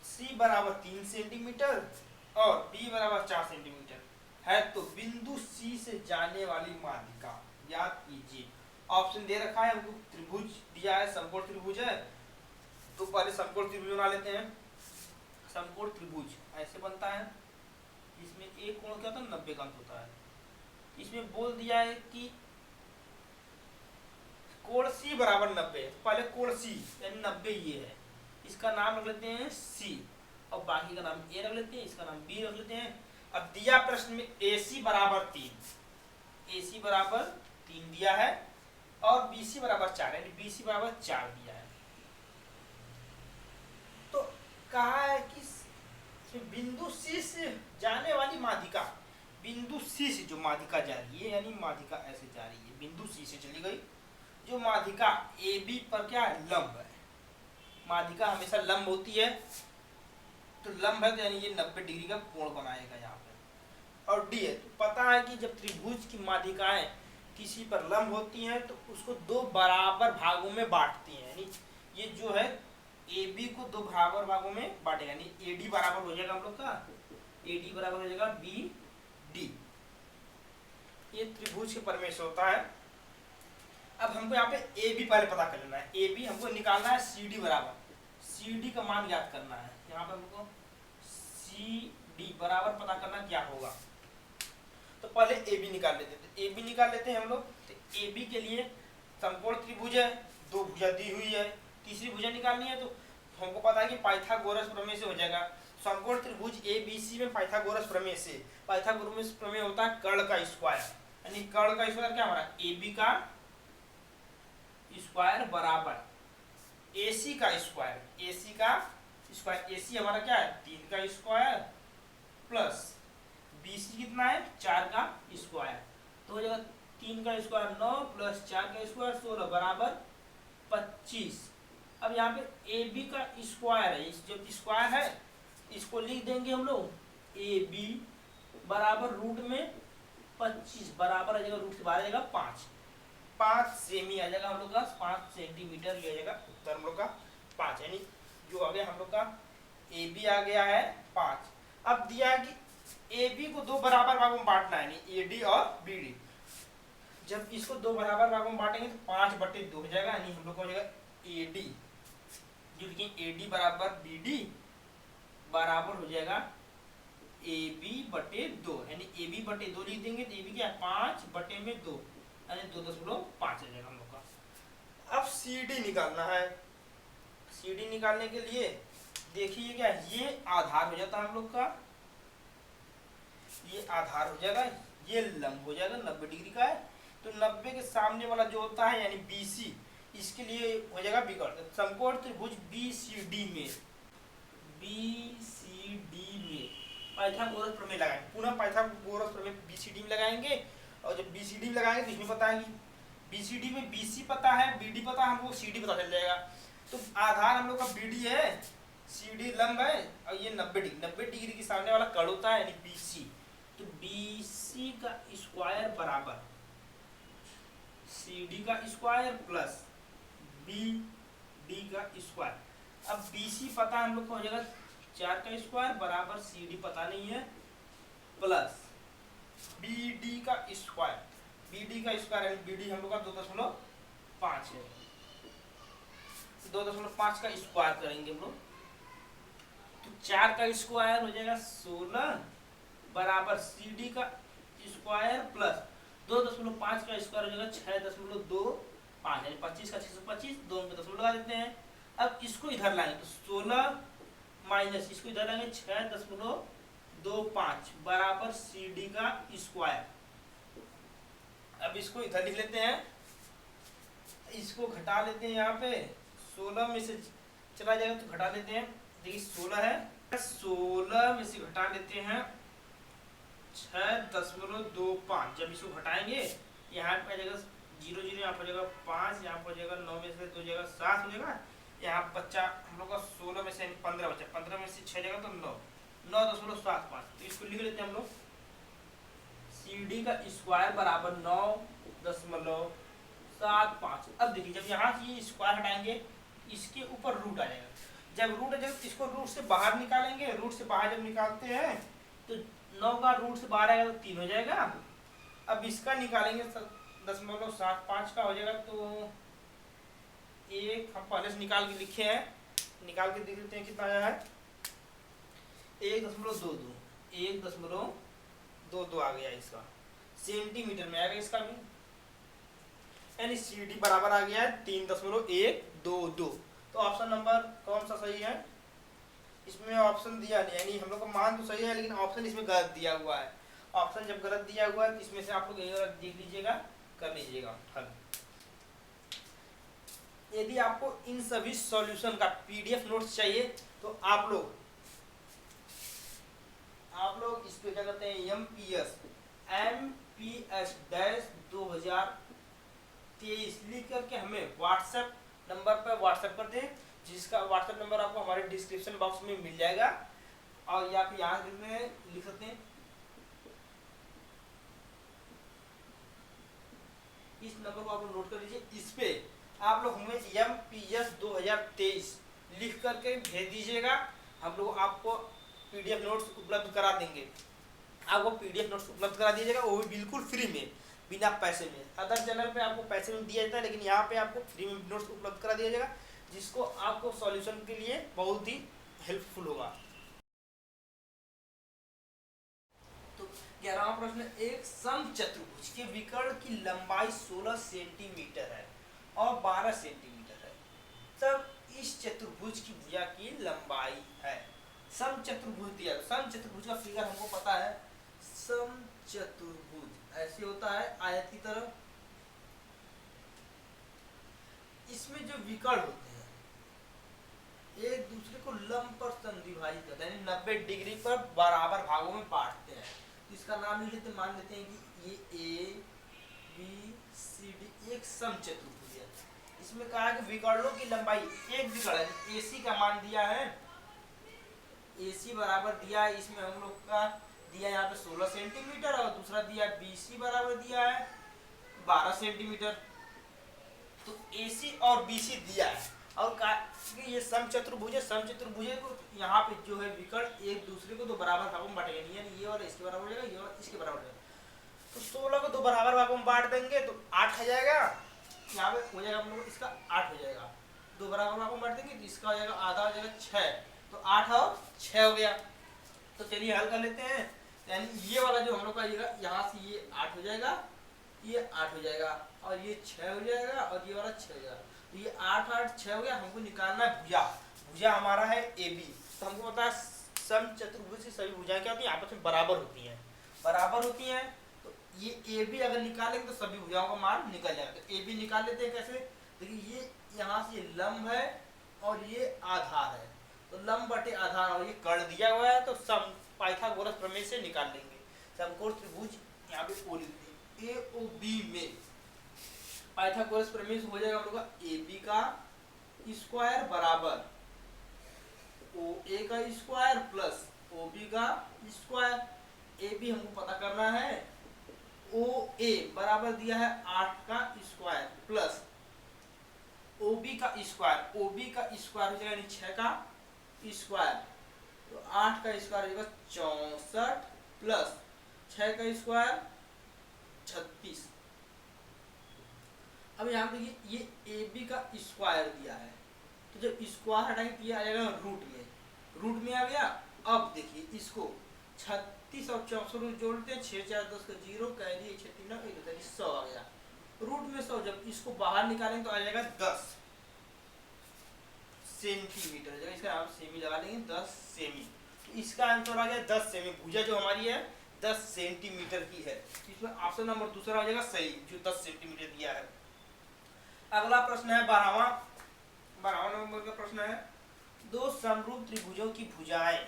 सी बराबर 3 सेंटीमीटर और डी बराबर 4 सेंटीमीटर है तो बिंदु सी से जाने वाली माध्यिका याद कीजिए। ऑप्शन दे रखा है हमको, त्रिभुज दिया है, समकोण त्रिभुज है, तो पहले समकोण त्रिभुज बना लेते हैं। समकोण त्रिभुज ऐसे बनता है, इसमें एक कोण क्या होता है 90 का अंश होता है। इसमें बोल दिया है कि कोण सी बराबर 90 है, तो पहले कोण सी यानी 90 ये है, इसका नाम रख लेते हैं सी और बाकी का नाम ए रख लेते हैं, इसका नाम बी रख लेते हैं। अब दिया प्रश्न में AC बराबर 3, AC बराबर 3 दिया है और BC बराबर 4, यानी BC बराबर 4 दिया है। तो कहा है कि बिंदु सी से जाने वाली माध्यिका, बिंदु सी से जो माध्यिका जा रही है, यानी माध्यिका ऐसे जा रही है, बिंदु सी से चली गई, जो माध्यिका AB पर क्या है लंब है, माध्यिका हमेशा लंब होती है, तो लंब है तो यानी ये 90 डिग्री का कोण बनाएगा यहाँ पे। और डी है, तो पता है कि जब त्रिभुज की माध्यिकाएं किसी पर लंब होती हैं तो उसको 2 बराबर भागों में बांटती हैं, यानी ये जो है AB को 2 बराबर भागों में बांटेगा, यानी AD बराबर हो जाएगा हम लोग का, AD बराबर हो जाएगा BD। ये त्रिभुज के परमेश होता है। अब हमको यहाँ पे AB पहले पता कर लेना है, AB हमको निकालना है CD बराबर, CD का मान याद करना है। यहाँ पे हमको CD बराबर पता करना क्या होगा, तो पहले AB निकाल लेते हैं। तो AB निकाल लेते हैं हम लोग। तो AB के लिए समकोण त्रिभुज है, 2 भुजा दी हुई है, तीसरी भुजा निकालनी है, तो हमको पता है कि पाइथागोरस प्रमेय से हो जाएगा। समकोण त्रिभुज ABC में पाइथागोरस प्रमेय से, पाइथागोरस प्रमेय होता है कर्ण का स्क्वायर, यानी कर्ण का स्क्वायर क्या हमारा AB का स्क्वायर बराबर AC का स्क्वायर, AC का स्क्वायर, AC हमारा क्या है 3 का स्क्वायर प्लस BC कितना है 4 का स्क्वायर, तो हो जाएगा 3 का स्क्वायर 9 प्लस 4 का स्क्वायर 16 बराबर 25। अब यहाँ पे AB का स्क्वायर है, जो स्क्वायर है इसको लिख देंगे हम लोग AB बराबर रूट में 25 बराबर आ जाएगा, रूट से बाहर आ जाएगा 5 सेमी आ जाएगा हम लोग का, 5 सेंटीमीटर लिया जाएगा उत्तर हम लोग का 5, यानी जो आ गया हम लोग का AB आ गया है 5। अब दिया है कि AB को 2 बराबर भागों में बांटना है, यानी AD और BD। जब इसको 2 बराबर भागों में बांटेंगे तो 5/2 हो जाएगा, यानी हम लोग को हो जाएगा AD, जो लिखिए AD बराबर BD बराबर हो जाएगा AB/2, यानी AB/2 लिख देंगे तो AB क्या 5/2, यानी 2.5 आ जाएगा हम लोग का। अब CD निकालना है। CD निकालने के लिए देखिए क्या ये आधार हो जाता है हम लोग का, ये आधार हो जाएगा, ये लंब हो जाएगा 90 डिग्री का है, तो 90 के सामने वाला जो होता है यानी BC, इसके लिए हो जाएगा विकर्ण। समकोण त्रिभुज BCD में, BCD पाइथागोरस प्रमेय लगाएंगे, पुनः पाइथागोरस प्रमेय बीसीडी में लगाएंगे। और जब बीसीडी में लगाएंगे तो इसमें पता है कि बीसीडी में बीसी पता है, बीडी पता है, हमको सीडी पता चल जाएगा। तो आधार हम लोग का बीडी है, सीडी लंब है, और ये 90 डिग्री के सामने वाला कड़ होता है यानी बीसी। तो बीसी का स्क्वायर बराबर सीडी का स्क्वायर प्लस बीडी का स्क्वायर। अब बीसी पता हम लोग को हो जाएगा 4 का स्क्वायर बराबर सीडी पता नहीं है प्लस बीडी का स्क्वायर। बीडी का स्क्वायर यानी बीडी हम लोग का 2.5 है, 2.5 का स्क्वायर करेंगे हम लोग तो 4 का स्क्वायर हो जाएगा 16 बराबर सीडी का स्क्वायर प्लस 2.5 का स्क्वायर हो जाएगा 6.25 यानी 25 का 625, 2 में दशमलव लगा देते हैं। अब इसको इधर लाएंगे तो 16 माइनस इसको इधर लाएंगे 6.25 बराबर सीडी का स्क्वायर। अब इसको इधर लिख लेते हैं, इसको घटा लेते हैं, यहाँ पे 16 में से चला जाएगा तो घटा लेते हैं, देखिए 16 है, 16 में से घटा लेते हैं 6.25। जब इसको घटाएंगे यहाँ पे आ जाएगा 0 0, यहाँ पर हो जाएगा 5, यहाँ पर हो जाएगा 9 में से 2 जाएगा 7 हो जाएगा, यहाँ बच्चा हम लोग का 16 में से 15 बचा, 15 में से 6 जाएगा तो 9.75। तो इसको लिख लेते हैं हम लोग सीडी का स्क्वायर बराबर 9.75। अब देखिए जब यहाँ से ये स्क्वायर हटाएंगे इसके ऊपर रूट आ जाएगा, जब रूट आ जाएगा इसको रूट से बाहर निकालेंगे, रूट से बाहर जब निकालते हैं तो 9 का रूट से बाहर आएगा तो 3 हो जाएगा। अब इसका निकालेंगे 0.75 का हो जाएगा तो एक हम पहले से निकाल के लिखे हैं, निकाल के देख लेते हैं कितना आया है 1.22 आ गया इसका, सेंटीमीटर में आएगा इसका भी, यानी सीडी बराबर आ गया है 3.122। तो ऑप्शन नंबर कौन सा सही है? इसमें ऑप्शन दिया नहीं, यानी हम लोग का मान तो सही है लेकिन ऑप्शन इसमें गलत दिया हुआ है। ऑप्शन जब गलत दिया हुआ है तो इसमें से आप लोग देख लीजिएगा, कर लीजिएगा हल। यदि आपको इन सभी सॉल्यूशन का पीडीएफ नोट्स चाहिए तो आप लोग इस पे क्या करते हैं MPS-2023 लिख करके हमें व्हाट्सएप नंबर पर व्हाट्सएप कर दें, जिसका व्हाट्सएप नंबर आपको हमारे डिस्क्रिप्शन बॉक्स में मिल जाएगा, और या फिर यहाँ लिख सकते हैं। इस नंबर को आप लोग नोट कर लीजिए, इस पे आप लोग हमें MPS-2023 लिख करके भेज दीजिएगा, हम लोग आपको पीडीएफ नोट्स उपलब्ध करा देंगे। आपको पीडीएफ नोट्स उपलब्ध करा दिया जाएगा, वो भी बिल्कुल फ्री में, बिना पैसे में। अदर चैनल पे आपको पैसे में दिया जाता है, लेकिन यहाँ पे आपको फ्री में नोट्स उपलब्ध करा दिया जाएगा, जिसको आपको सॉल्यूशन के लिए बहुत ही हेल्पफुल होगा। तो 11वां प्रश्न, एक समचतुर्भुज के विकर्ण की लंबाई 16 सेंटीमीटर है और 12 सेंटीमीटर है, तब इस चतुर्भुज की भुजा की लंबाई है। समचतुर्भुज दिया, समचतुर्भुज का फिगर हमको पता है, समचतुर्भुज ऐसे होता है आयत की तरह, इसमें जो विकर्ण होते हैं एक दूसरे को लंब पर समद्विभाजित करते हैं, यानी 90 डिग्री पर बराबर भागों में बांटते हैं। तो इसका नाम लिख लेते, मान लेते हैं कि ये ABCD एक समचतुर्भुज है। इसमें कहा है कि विकर्णों की लंबाई, एक विकर्ण AC का मान दिया है, AC बराबर दिया है, इसमें हम लोग का दिया यहाँ पे 16 सेंटीमीटर, और दूसरा दिया BC बराबर दिया है 12 सेंटीमीटर। तो AC और BC दिया है, और ये समचतुर्भुज है, समचतुर्भुज को यहाँ पे जो है विकर्ण एक दूसरे को 2 बराबर भागों में बांटेगा, यानी ये वाला इसके बराबर हो जाएगा, ये वाला इसके बराबर हो जाएगा। तो 16 को 2 बराबर भागों में बांट देंगे तो 8 हो जाएगा, यहाँ पे हो जाएगा हम लोग इसका 8 हो जाएगा, 2 बराबर भागों में बांट देंगे तो इसका हो जाएगा आधा, हो जाएगा 6, तो 8 और 6 हो गया। तो चलिए हल कर लेते हैं, यानी ये वाला जो हम लोग का यहाँ से ये 8 हो जाएगा, ये 8 हो जाएगा, और ये 6 हो जाएगा, और ये वाला 6 हो जाएगा। तो ये 8 8 6 हो गया। हमको निकालना है भुजा, भुजा हमारा है AB। तो हमको पता है समचतुर्भुज की सभी भुजाएं क्या होती हैं, आपस में बराबर होती हैं, बराबर होती हैं। तो ये AB अगर निकालेंगे तो सभी भुजाओं का मान निकल जाएगा। तो AB निकाल लेते हैं कैसे, देखिए ये यहाँ से लंब है और ये आधार है, तो लंब बटे आधार, और ये कर्ण दिया हुआ है तो पाइथागोरस प्रमेय से निकाल लेंगे। समकोण त्रिभुज यहाँ पे ओ लिख दें, ए ओ बी में पाइथागोरस प्रमेय से हो जाएगा हम लोग का ए बी का स्क्वायर बराबर ओ ए का स्क्वायर प्लस ओ बी का स्क्वायर। ए बी हमको पता करना है, ओ ए बराबर दिया है 8 का स्क्वायर प्लस ओ बी का स्क्वायर, ओ बी का स्क्वायर हो जाएगा यानी 6 का स्क्वायर, तो 8 का स्क्वायर हो जाएगा 64 प्लस 6 का स्क्वायर 36। अब यहाँ देखिए ये ए बी का स्क्वायर दिया है, तो जब स्क्वायर हटाएंगे तो ये आ जाएगा रूट में आ गया। अब देखिए इसको 36 और 64 जोड़ते हैं, 6 4 10 का 0 कह दिए 6 3 9 100 आ गया। रूट में 100 जब इसको बाहर निकालेंगे तो आ जाएगा 10 सेंटीमीटर, जगह इसका आप सेमी लगा लेंगे 10 सेमी, तो इसका आंसर आ गया 10 सेमी। भुजा जो हमारी है 10 सेंटीमीटर की है, इसमें ऑप्शन नंबर दूसरा आ जाएगा सही, जो 10 सेंटीमीटर दिया है। अगला प्रश्न है 12वां नंबर का प्रश्न है, दो समरूप त्रिभुजों की भुजाएं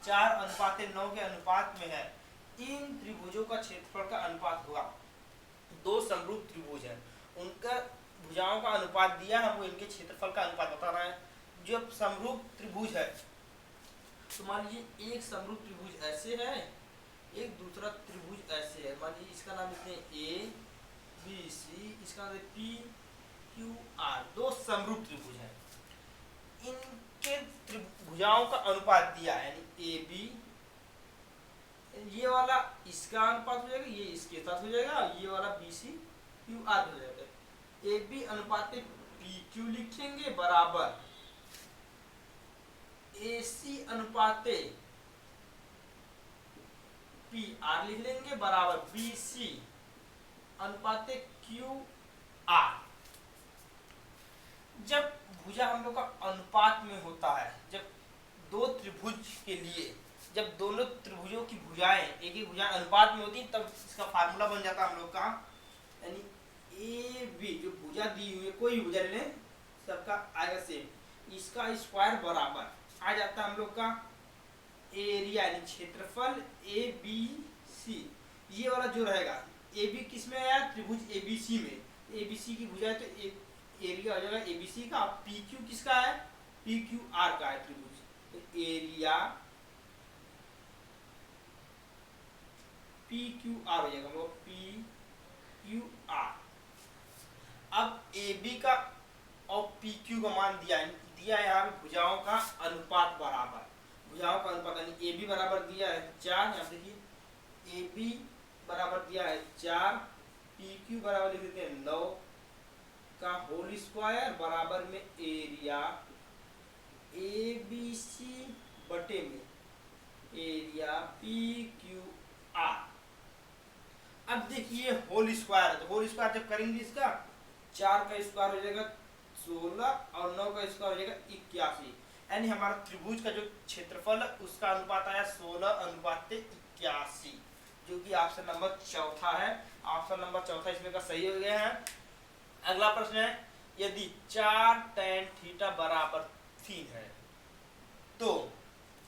4:9 के अनुपात में है, इन त्रिभुजों का क्षेत्रफल का अनुपात होगा। दो समरूप त्रिभुज है, उनका भुजाओं का अनुपात दिया, हमको इनके क्षेत्रफल का अनुपात बताना है। जब समरूप त्रिभुज है तो मान लीजिए एक समरूप त्रिभुज ऐसे है, एक दूसरा त्रिभुज ऐसे है, मान लीजिए इसका नाम लिखते हैं ए बी सी, इसका नाम पी क्यू आर, दो समरूप त्रिभुज है, इनके त्रिभुजाओं का अनुपात दिया है, यानी ए बी, ये वाला इसका अनुपात हो जाएगा, ये इसके साथ हो जाएगा, ये वाला बी सी क्यू आर हो जाएगा। ए बी अनुपात पी क्यू लिखेंगे बराबर ए सी अनुपात पी आर लिख लेंगे बराबर बी सी अनुपात क्यू आर। जब भुजा हम लोग का अनुपात में होता है, जब दो त्रिभुज के लिए जब दोनों त्रिभुजों की भुजाएं एक ही भुजा अनुपात में होती तब इसका फार्मूला बन जाता है हम लोग का, यानी ए बी जो भुजा दी हुई है कोई भुजा ले लें सबका आएगा सेम, इसका स्क्वायर बराबर आ जाता है हम लोग का एरिया यानी क्षेत्रफल ए बी सी। ये वाला जो रहेगा ए बी किस में आया, त्रिभुज ए बी सी में, ए बी सी की भुजा है तो एरिया हो जाएगा ए बी सी का। पी क्यू किसका है, पी क्यू आर का है त्रिभुज, तो एरिया पी क्यू आर हो जाएगा, वो पी क्यू आर। अब ए बी का और पी क्यू का मान दिया है यहाँ पे भुजाओं का अनुपात बराबर, भुजाओं का अनुपात यानी ए बी बराबर दिया है 4, यहाँ देखिए ए बी बराबर दिया है 4, पी क्यू बराबर लिख देते हैं 9 का होल स्क्वायर बराबर में एरिया ए बी सी बटे में एरिया पी क्यू आर। अब देखिए होल स्क्वायर है, तो होल स्क्वायर जब करेंगे इसका 4 का स्क्वायर हो जाएगा 16 और 9 का स्क्वायर हो जाएगा 81, यानी हमारा त्रिभुज का जो क्षेत्रफल है उसका अनुपात आया 16:81, जो कि ऑप्शन नंबर चौथा है। ऑप्शन नंबर चौथा इसमें का सही हो गया है। अगला प्रश्न है, यदि 4 tan थीटा बराबर 3 है तो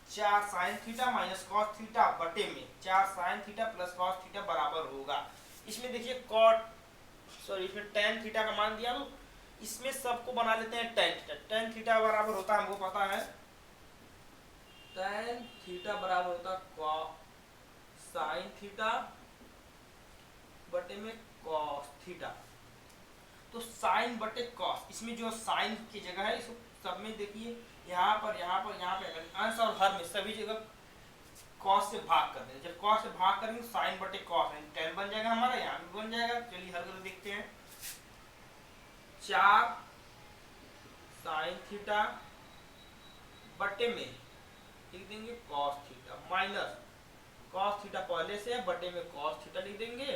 4 sin theta minus cos theta बटे में 4 sin theta plus cos theta बराबर होगा। इसमें देखिए इसमें tan थीटा का मान दिया, तो इसमें सबको बना लेते हैं tan थीटा। tan थीटा बराबर होता है, हमको पता है tan थीटा बराबर होता है sin थीटा बटे में cos थीटा, तो sin बटे cos, इसमें जो sin की जगह है इसको सब में देखिए यहाँ पर अंश और हर में सभी जगह cos से भाग कर देंगे, जब cos से भाग करेंगे तो sin बटे cos है, tan बन जाएगा हमारा, यहाँ भी बन जाएगा। चलिए हर करके देखते हैं, 4 sin थीटा बटे में लिख देंगे cos theta minus cos theta पहले से है बटे में cos थीटा लिख देंगे,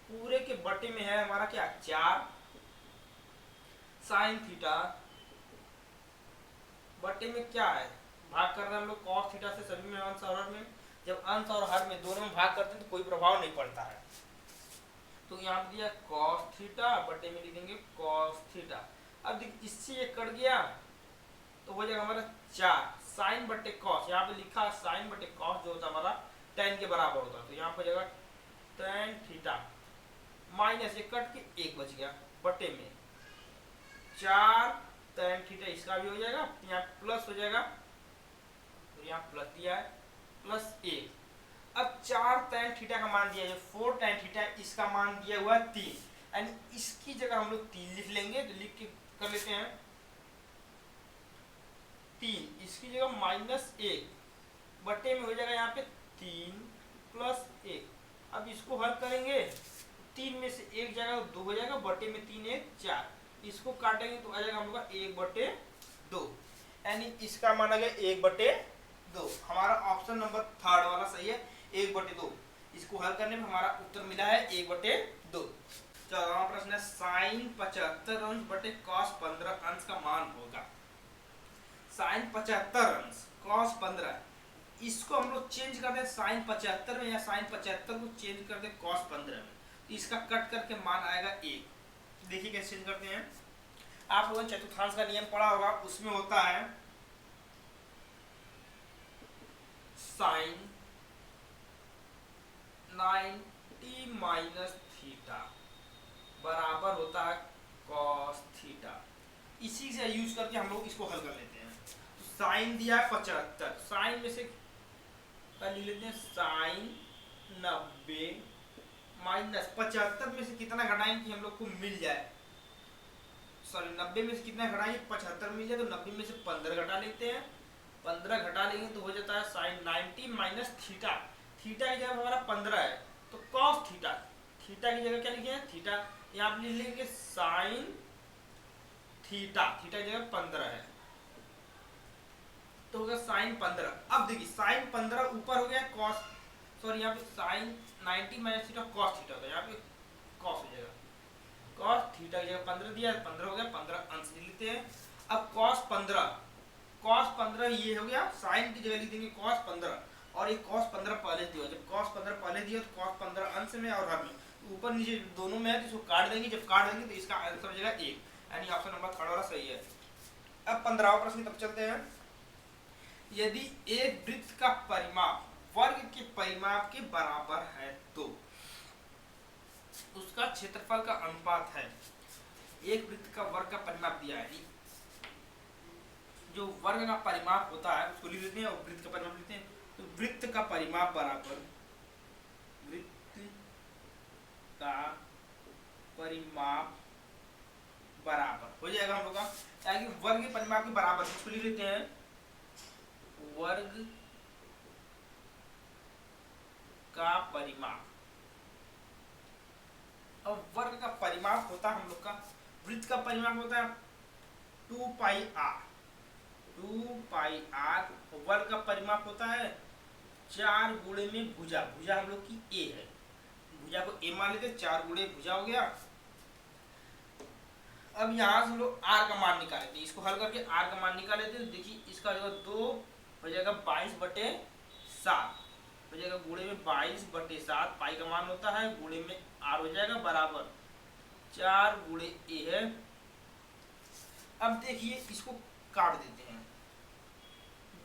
पूरे के बटे में है हमारा क्या 4 sin थीटा बटे में क्या है भाग कर रहे हैं हम लोग cos थीटा से, सभी में अंश और हर में, जब अंश और हर में दोनों में भाग करते हैं तो कोई प्रभाव नहीं पड़ता है, तो यहाँ पे दिया cos थीटा बटे में लिख देंगे cos थीटा। अब देखिए इससे ये कट गया तो हो जाएगा हमारा 4 साइन बटे कॉस, यहाँ पे लिखा है साइन बटे कॉस जो होता है हमारा tan के बराबर होता है, तो यहाँ पे जगह tan थीटा माइनस एक कट के एक बच गया बटे में 4 tan थीटा, इसका भी हो जाएगा, यहाँ प्लस हो जाएगा, तो यहाँ प्लस दिया है प्लस 1। अब 4 tan थीटा का मान दिया है, 4 tan थीटा इसका मान दिया हुआ है 3, यानी इसकी जगह हम लोग 3 लिख लेंगे, तो लिख के कर लेते हैं 3, इसकी जगह माइनस 1 बटे में हो जाएगा यहाँ पे 3 प्लस 1। अब इसको हल करेंगे, 3 में से 1 जाएगा 2 हो जाएगा, बटे में 3 1 4, इसको काटेंगे तो आ जाएगा हम लोग का 1/2, यानी इसका मान आ गया 1/2। हमारा ऑप्शन नंबर 3 वाला सही है, 1/2। इसको हल करने में हमारा उत्तर मिला है 1/2। चौदहवां प्रश्न है साइन 75 अंश बटे कॉस 15 अंश का मान होगा। साइन 75 अंश कॉस 15, इसको हम लोग चेंज कर दें साइन 75 में, या साइन 75 को चेंज कर दें कॉस 15 में, तो इसका कट करके मान आएगा 1। देखिए कैसे चेंज करते हैं, आप लोगों ने चतुर्थांश का नियम पढ़ा होगा, उसमें होता है साइन 90 माइनस थीटा बराबर होता है कॉस थीटा। इसी से यूज करके हम लोग इसको हल कर लेते हैं। तो साइन दिया है 75, साइन में से लिख लेते हैं साइन 90 माइनस 75 में से कितना घटाएंगे कि हम लोग को मिल जाए, सॉरी 90 में से कितना घटाएंगे 75 मिल जाए, तो 90 में से 15 घटा लेते हैं, 15 घटा लेंगे तो हो जाता है साइन 90 माइनस थीटा, थीटा की जगह हमारा 15 है, तो कॉस थीटा, थीटा की जगह क्या लिखे हैं थीटा, यहाँ पे लिख लेंगे साइन थीटा, थीटा की जगह 15 है, तो होगा साइन 15। अब देखिए साइन 15 ऊपर हो गया कॉस, सॉरी यहाँ पे sine 90 minus theta cos theta होगा, यहाँ पे कॉस हो जाएगा, कॉस थीटा की जगह 15 दिया, 15 हो गया, 15 अंश लिख लेते हैं। अब कॉस 15 ये हो गया, साइन की जगह लिख देंगे कॉस 15, और ये कॉस 15 पहले दिया, जब कॉस 15 पहले दिया तो कॉस 15 अंश में और हर में, ऊपर नीचे दोनों में है, तो इसको काट देंगे, जब काट देंगे तो इसका आंसर हो जाएगा 1, यानी ऑप्शन नंबर 3 वाला सही है। अब 15वां प्रश्न तब चलते हैं, यदि एक वृत्त का परिमाप वर्ग के परिमाप के बराबर है तो उसका क्षेत्रफल का अनुपात है। एक वृत्त का वर्ग का परिमाप दिया है, जो वर्ग का परिमाप होता है उसको लिख देते हैं, और वृत्त का परिमाप लिखते हैं, तो वृत्त का परिमाप बराबर वृत्त का परिमाप बराबर हो जाएगा हम लोग का, यानी वर्ग के परिमाप के बराबर, इसको लिख लेते हैं वर्ग का परिमाप। अब वर्ग का परिमाप होता है हम लोग का, वृत्त का परिमाप होता है 2πr, 2πr, वर्ग का परिमाप होता है 4 गुणे में भुजा, भुजा हम लोग की a है, भुजा को a मान लेते, 4 गुणे भुजा हो गया। अब यहाँ से हम लोग r का मान निकाल लेते हैं, इसको हल करके r का मान निकाल लेते हैं, देखिए इसका जो 2 हो जाएगा 22/7 हो जाएगा, गुणे में 22/7, पाई का मान होता है, गुणे में r हो जाएगा बराबर 4 गुणे a है। अब देखिए इसको काट देते हैं,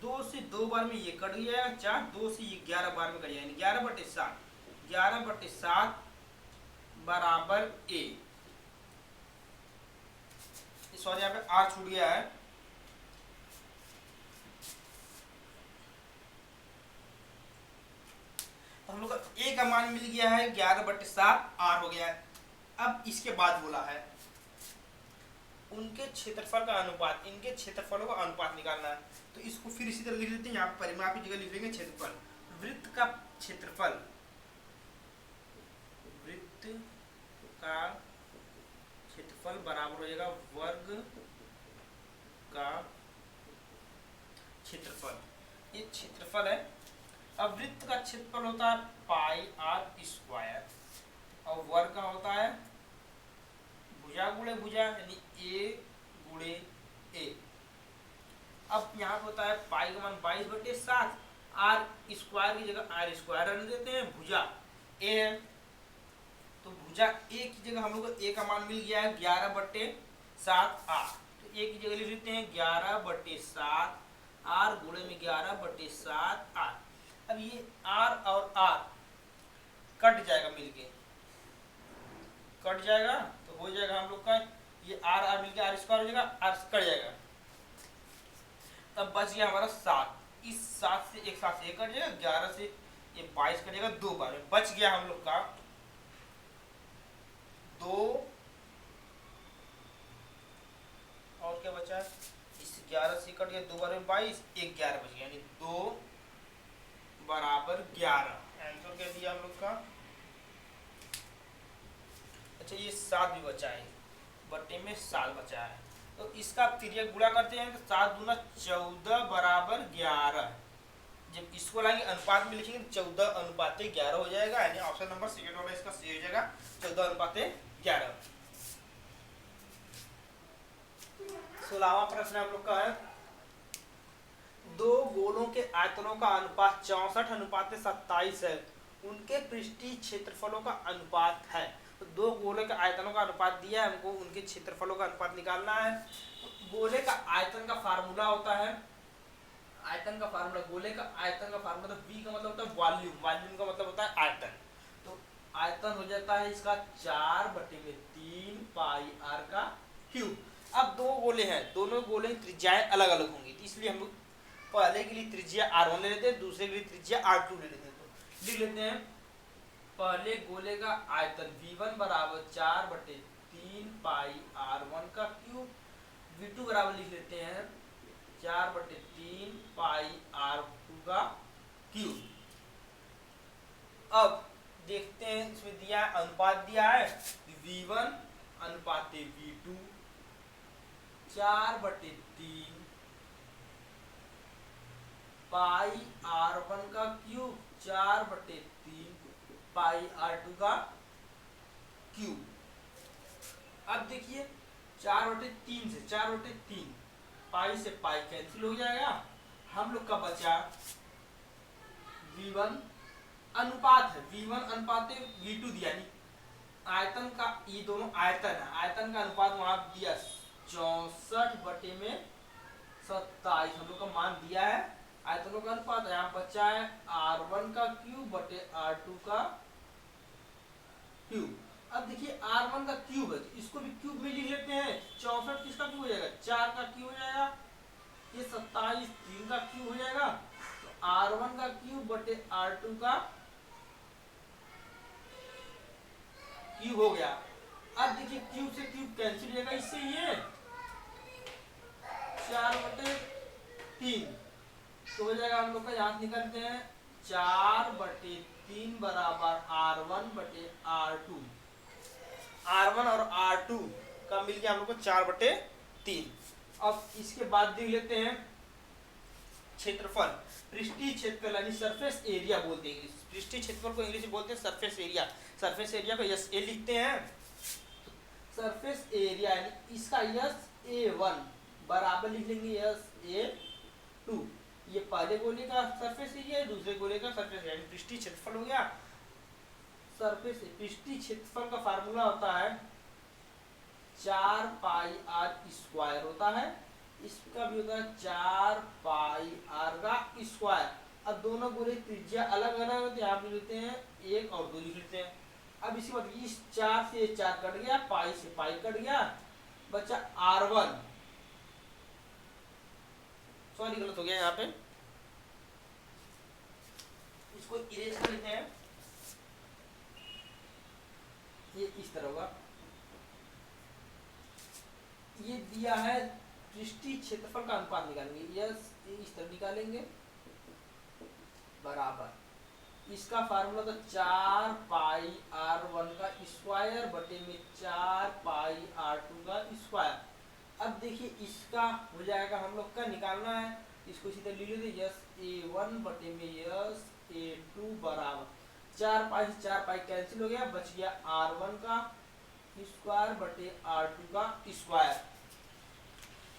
2 से 2 बार में ये कट गया, 4 2 से ये 11 बार में कट जाएगा, 11/7, 11/7 बराबर a, सॉरी यहाँ पे r छूट गया है, हम लोग का a का मान मिल गया है 11/7, r हो गया है। अब इसके बाद बोला है उनके क्षेत्रफल का अनुपात, इनके क्षेत्रफलों का अनुपात निकालना है, तो इसको फिर इसी तरह लिख लेते हैं, यहाँ पे परिमाप की जगह लिख लेंगे क्षेत्रफल, वृत्त का क्षेत्रफल, वृत्त का क्षेत्रफल बराबर हो जाएगा वर्ग का क्षेत्रफल, ये क्षेत्रफल है। अब वृत्त का क्षेत्रफल होता है πr², और वर्ग का होता है भुजा गुणे भुजा, यानी a गुणे a। अब यहाँ पे होता है पाई का मान 22/7, r स्क्वायर की जगह r स्क्वायर रख देते हैं, भुजा a है, तो भुजा a की जगह हम लोग को a का मान मिल गया है 11/7 r, तो a की जगह लिख लेते हैं 11/7 आर गुणे में 11/7 आर। अब ये आर और आर कट जाएगा, मिलके कट जाएगा तो हो जाएगा हम लोग का ये आर आर मिलके आर स्क्वायर हो जाएगा, आर कट जाएगा। तब बच गया हमारा 7। इस 7 से एक 7 से एक कट जाएगा, 11 से ये 22 कट जाएगा, 2 बार में बच गया हम लोग का 2। और क्या बचा है, इस 11 से कट गया, 2 बार में 22, एक 11 बच गया, यानी 2 बराबर 11। आंसर क्या दिया हम लोग का। अच्छा ये 7 भी बचा है, बट्टे में 7 बचा है, तो इसका त्रिज्या गुणा करते हैं तो 7 दूना 14 बराबर 11। जब इसको लाएंगे अनुपात में लिखेंगे 14/11 हो जाएगा, यानी ऑप्शन नंबर सेकंड वाला इसका सही हो जाएगा, 14/11। 16वां प्रश्न हम लोग का है, दो गोलों के आयतनों का अनुपात 64:27 है, उनके पृष्ठीय क्षेत्रफलों का अनुपात है। तो दो गोले का आयतनों का अनुपात दिया है हमको, उनके क्षेत्रफलों का अनुपात निकालना है। गोले का आयतन का फार्मूला होता है, आयतन का फार्मूला, गोले का आयतन का फार्मूला, V का मतलब होता है वॉल्यूम, वॉल्यूम का मतलब होता है आयतन। तो आयतन हो जाता है इसका 4/3 पाई r का क्यूब। अब दो गोले हैं, दोनों गोले की त्रिज्याएं अलग अलग होंगी, तो इसलिए हम लोग पहले के लिए त्रिज्या r1 ले लेते हैं, दूसरे के लिए त्रिज्या r2 ले लेते हैं। तो लिख लेते हैं पहले गोले का आयतन V1 बराबर 4/3 पाई r1 का क्यूब, V2 बराबर लिख लेते हैं 4/3 पाई r2 का क्यूब। अब देखते हैं इसमें दिया अनुपात दिया है V1 अनुपात V2, 4/3 पाई r1 का क्यूब, 4/3 पाई r2 का क्यूब। अब देखिए 4/3 से 4/3 पाई से पाई कैंसिल हो जाएगा, हम लोग का बचा V1 अनुपात है, V1 अनुपात V2 दिया, यानी आयतन का, ये दोनों आयतन है, आयतन का अनुपात वहां दिया 64/27 हम लोग का मान दिया है, आयतनों का अनुपात यहाँ बचा है r1 का क्यूब बटे r2 का क्यूब। अब देखिए r1 का क्यूब है, तो इसको भी क्यूब में लिख लेते हैं, 64 किसका क्यूब हो जाएगा, 4 का क्यूब हो जाएगा, ये 27 3 का क्यूब हो जाएगा, तो r1 का क्यूब बटे r2 का क्यूब हो गया। अब देखिए क्यूब से क्यूब कैंसिल हो जाएगा, इससे ये 4/3 तो हो जाएगा हम लोग का, यहाँ निकलते हैं 4/3 बराबर r1 बटे r2, r1 और r2 का मिल गया हम लोग को 4/3। अब इसके बाद देख लेते हैं क्षेत्रफल, पृष्ठीय क्षेत्रफल यानी सरफेस एरिया बोलते हैं, पृष्ठीय क्षेत्रफल को इंग्लिश में बोलते हैं सरफेस एरिया। सरफेस एरिया को यस ए लिखते हैं, सरफेस एरिया यानी इसका यस A1 बराबर लिख लेंगे यस A2। ये पहले गोले का सरफेस एरिया है, दूसरे गोले का सरफेस एरिया, यानी पृष्ठीय क्षेत्रफल हो गया। सरफेस पृष्ठीय क्षेत्रफल का फार्मूला होता है 4 पाई r स्क्वायर होता है, इसका भी होता है 4 पाई r का स्क्वायर। अब दोनों गोले त्रिज्या अलग अलग होते हैं, यहाँ पे लेते हैं 1 और 2 लिख लेते हैं। अब इसी बात, इस 4 से 4 कट गया, पाई से पाई कट गया, बचा r1, सॉरी गलत हो गया यहाँ पे, इसको इरेज कर लेते हैं, ये इस तरह होगा। ये दिया है पृष्ठीय क्षेत्रफल का अनुपात निकालेंगे, यस इस तरह निकालेंगे बराबर, इसका फार्मूला तो 4 पाई r1 का स्क्वायर बटे में 4 पाई r2 का स्क्वायर। अब देखिए इसका हो जाएगा हम लोग का निकालना है, इसको इसी तरह ले लेते यस A1 बटे में यस A2 बराबर 4 पाई से 4 पाई कैंसिल हो गया, बच गया r1 का स्क्वायर बटे r2 का स्क्वायर।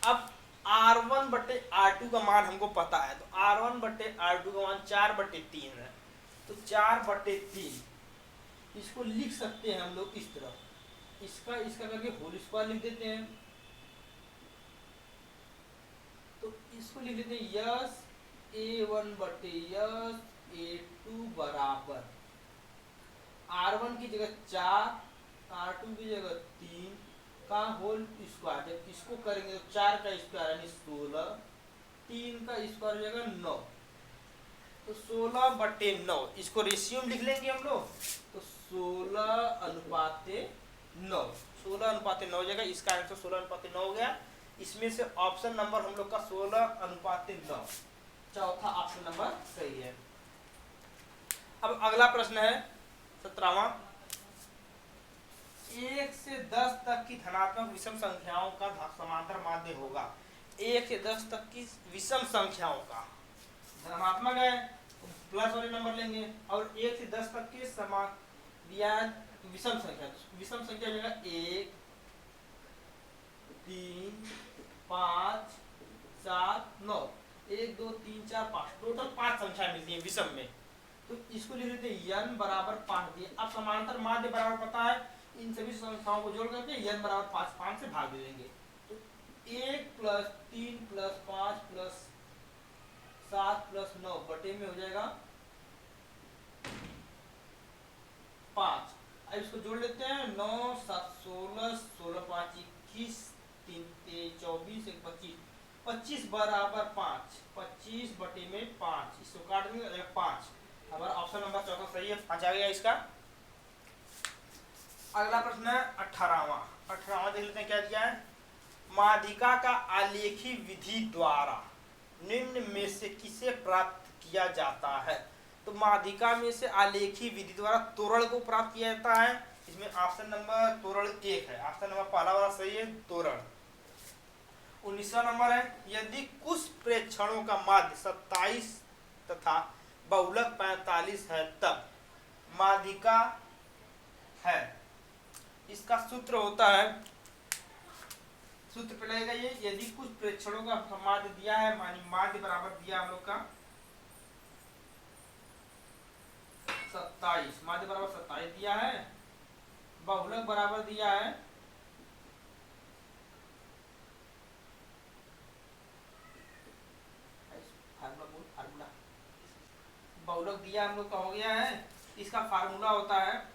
अब r1 बटे r2 का मान हमको पता है, तो r1 बटे r2 का मान 4/3 है, तो 4/3 इसको लिख सकते हैं हम लोग इस तरह, इसका करके होल स्क्वायर लिख देते हैं, तो इसको लिख लेते हैं यस A1 बटे यस A2 बराबर R1 की जगह 4, R2 की जगह 3 का होल स्क्वायर। जब इसको करेंगे तो 4 का स्क्वायर यानी 16, 3 का स्क्वायर हो जाएगा 9, तो 16 बटे 9 इसको रेशियो में लिख लेंगे हम लोग, तो 16:9, 16:9 हो जाएगा। इसका आंसर 16:9 हो गया। इसमें से ऑप्शन नंबर हम लोग का 16:9, चौथा ऑप्शन नंबर सही है। अब अगला प्रश्न है 17वां। 1 से 10 तक की धनात्मक विषम संख्याओं का समांतर माध्य होगा। 1 से 10 तक की विषम संख्याओं का धनात्मक है तो प्लस वाले नंबर लेंगे, और 1 से 10 तक के समान दिया विषम संख्या, विषम संख्या हो जाएगा 1, 3, 5, 7, 9, 1, 2, 3, 4, 5, टोटल 5 संख्या मिलती है विषम में। तो इसको लिख लेते हैं n बराबर 5 दिए। अब समांतर माध्य बराबर पता है, इन सभी संख्याओं को जोड़ करके n बराबर 5 से भाग दे देंगे। तो 1 + 3 + 5 + 7 + 9 बटे में हो जाएगा 5। अब इसको जोड़ लेते हैं, 9, 7, 16, 16, 5, 21, 3, 24, 1, 25, 25 बराबर 5, 25 बटे में 5, इसको काट देंगे 5। हमारा ऑप्शन नंबर चौथा सही है, 5 आ गया इसका। अगला प्रश्न है 18वां। 18वां देख लेते हैं क्या दिया है। माध्यिका का आलेखी विधि द्वारा निम्न में से किसे प्राप्त किया जाता है। तो माध्यिका में से आलेखी विधि द्वारा त्वरण को प्राप्त किया जाता है। इसमें ऑप्शन नंबर त्वरण 1 है, ऑप्शन नंबर पहला वाला सही है त्वरण। 19वां नंबर है, यदि कुछ प्रेक्षणों का माध्य 27 तथा बहुलक 45 है तब माध्यिका है। इसका सूत्र होता है, सूत्र पे लगेगा ये, यदि कुछ प्रेक्षणों का माध्य दिया है, मानी माध्य बराबर दिया हम लोग का 27, माध्य बराबर 27 दिया है, बहुलक बराबर दिया है फार्मूला बहुलक दिया हम लोग का हो गया है। इसका फार्मूला होता है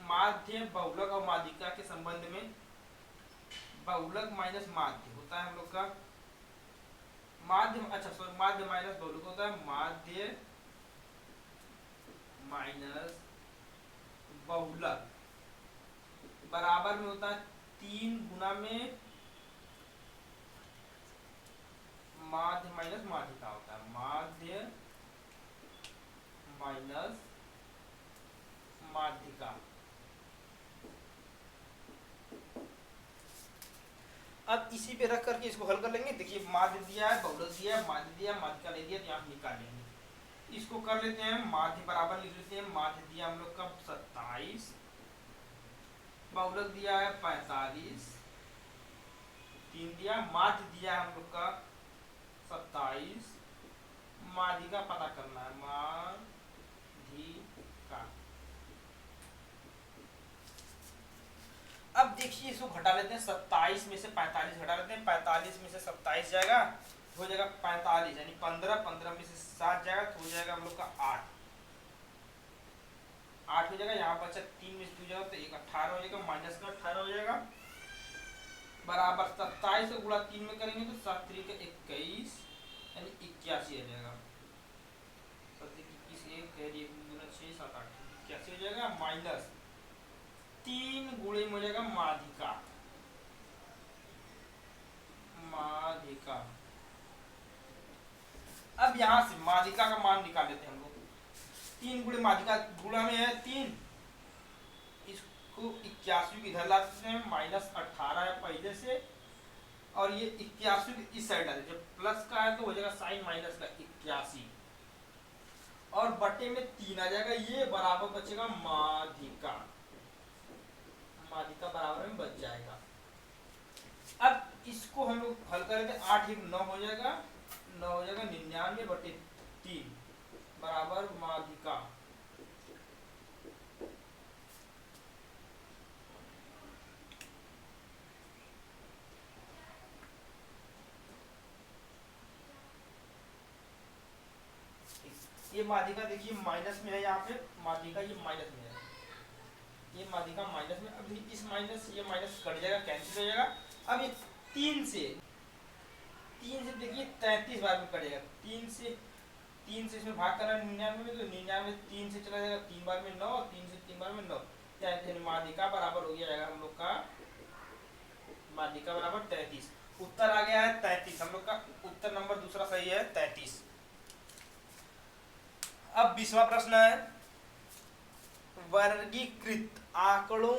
माध्य बहुलक और माध्यिका के संबंध में बहुलक माइनस माध्य होता है हम लोग का माध्य, अच्छा सॉरी माध्य माइनस बहुलक होता है माध्य माइनस बहुलक बराबर में होता है 3 गुना में माध्य माइनस माध्यिका होता है, माध्य माइनस माध्यिका। अब इसी पे रख करके इसको हल कर लेंगे। देखिए माध्य दिया है, बहुलक दिया है, माध्य दिया, माध्यिका नहीं दिया, तो यहाँ निकाल लेंगे। इसको कर लेते हैं, माध्य बराबर लिख लेते हैं, माध्य दिया हम लोग का 27, बहुलक दिया है 45, 3 दिया, माध्य दिया हम लोग का 27, माध्यिका पता करना है, माध्यिका। अब देखिए इसको घटा लेते हैं, 27 में से 45 घटा लेते हैं, 45 में से 27 जाएगा, हो जाएगा 45 यानी 15, 15 में से 7 जाएगा तो हो जाएगा हम लोग का 8, 8 हो जाएगा। यहाँ बचा 3 में से 2 जाएगा तो 1 18 हो जाएगा, माइनस का 18 हो जाएगा बराबर 27 को गुणा 3 में करेंगे तो 7 3 का 21 यानी 81 आ जाएगा। 7 21 1 6 7 8 81 हो जाएगा, माइनस 3 गुणे में हो जाएगा माध्यिका, माध्यिका। अब यहां से माध्यिका का मान निकाल लेते हैं हम लोग। 3 गुणे माध्यिका गुणा में है 3, इसको 81 की इधर लाते हैं, माइनस 18 है पहले से, और ये 81 इस साइड डाल दीजिए, प्लस का है तो हो जाएगा साइन माइनस का 81 और बटे में 3 आ जाएगा, ये बराबर बचेगा माध्यिका, माध्यिका बराबर में बच जाएगा। अब इसको हम लोग हल करेंगे, 8 1 9 हो जाएगा, 9 हो जाएगा 99 बटे 3 बराबर माध्यिका। ये माध्यिका देखिए माइनस में है, यहाँ पे माध्यिका ये माइनस में है, ये माध्यिका माइनस में। अब इस माइनस ये माइनस कट जाएगा, कैंसिल हो जाएगा। अब ये 3 से देखिए 33 बार में कटेगा। 3 से इसमें भाग करना 99 में, तो 99 3 से चला जाएगा 3 बार में 9, 3 से 3 बार में 9, 33 माध्यिका बराबर हो जाएगा हम लोग का, माध्यिका बराबर 33। उत्तर आ गया है 33, हम लोग का उत्तर नंबर दूसरा सही है 33। अब 20वां प्रश्न है, वर्गीकृत आंकड़ों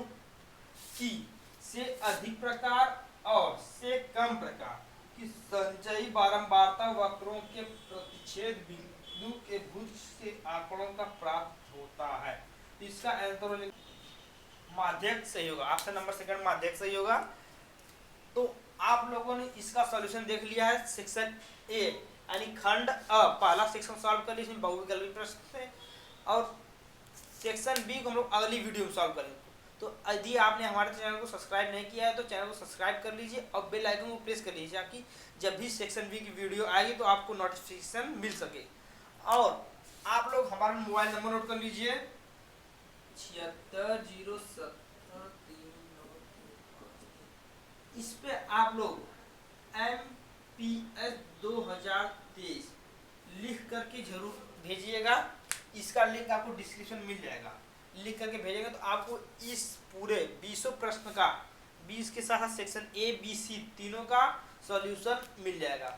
की से अधिक प्रकार और से कम प्रकार की संचयी बारंबारता वक्रों के प्रतिच्छेद बिंदु के भुज से आंकड़ों का प्राप्त होता है। तो इसका आंसर हो माध्यक सही होगा, ऑप्शन नंबर सेकंड माध्यक सही होगा। तो आप लोगों ने इसका सॉल्यूशन देख लिया है। सेक्शन ए यानी खंड अ पहला सेक्शन सॉल्व कर लिया, इसमें बहुविकल्पी प्रश्न है, और सेक्शन बी को हम लोग अगली वीडियो में सॉल्व करेंगे। तो यदि आपने हमारे चैनल को सब्सक्राइब नहीं किया है तो चैनल को सब्सक्राइब कर लीजिए और बेल आइकन को प्रेस कर लीजिए, ताकि जब भी सेक्शन बी की वीडियो आएगी तो आपको नोटिफिकेशन मिल सके। और आप लोग हमारा मोबाइल नंबर नोट कर लीजिए 760739। इस पे आप लोग MPS 2023 लिख करके जरूर भेजिएगा। इसका लिंक आपको डिस्क्रिप्शन मिल जाएगा, लिख करके भेजेंगे तो आपको इस पूरे 20 प्रश्न का 20 के साथ सेक्शन A, B, C तीनों का सॉल्यूशन मिल जाएगा।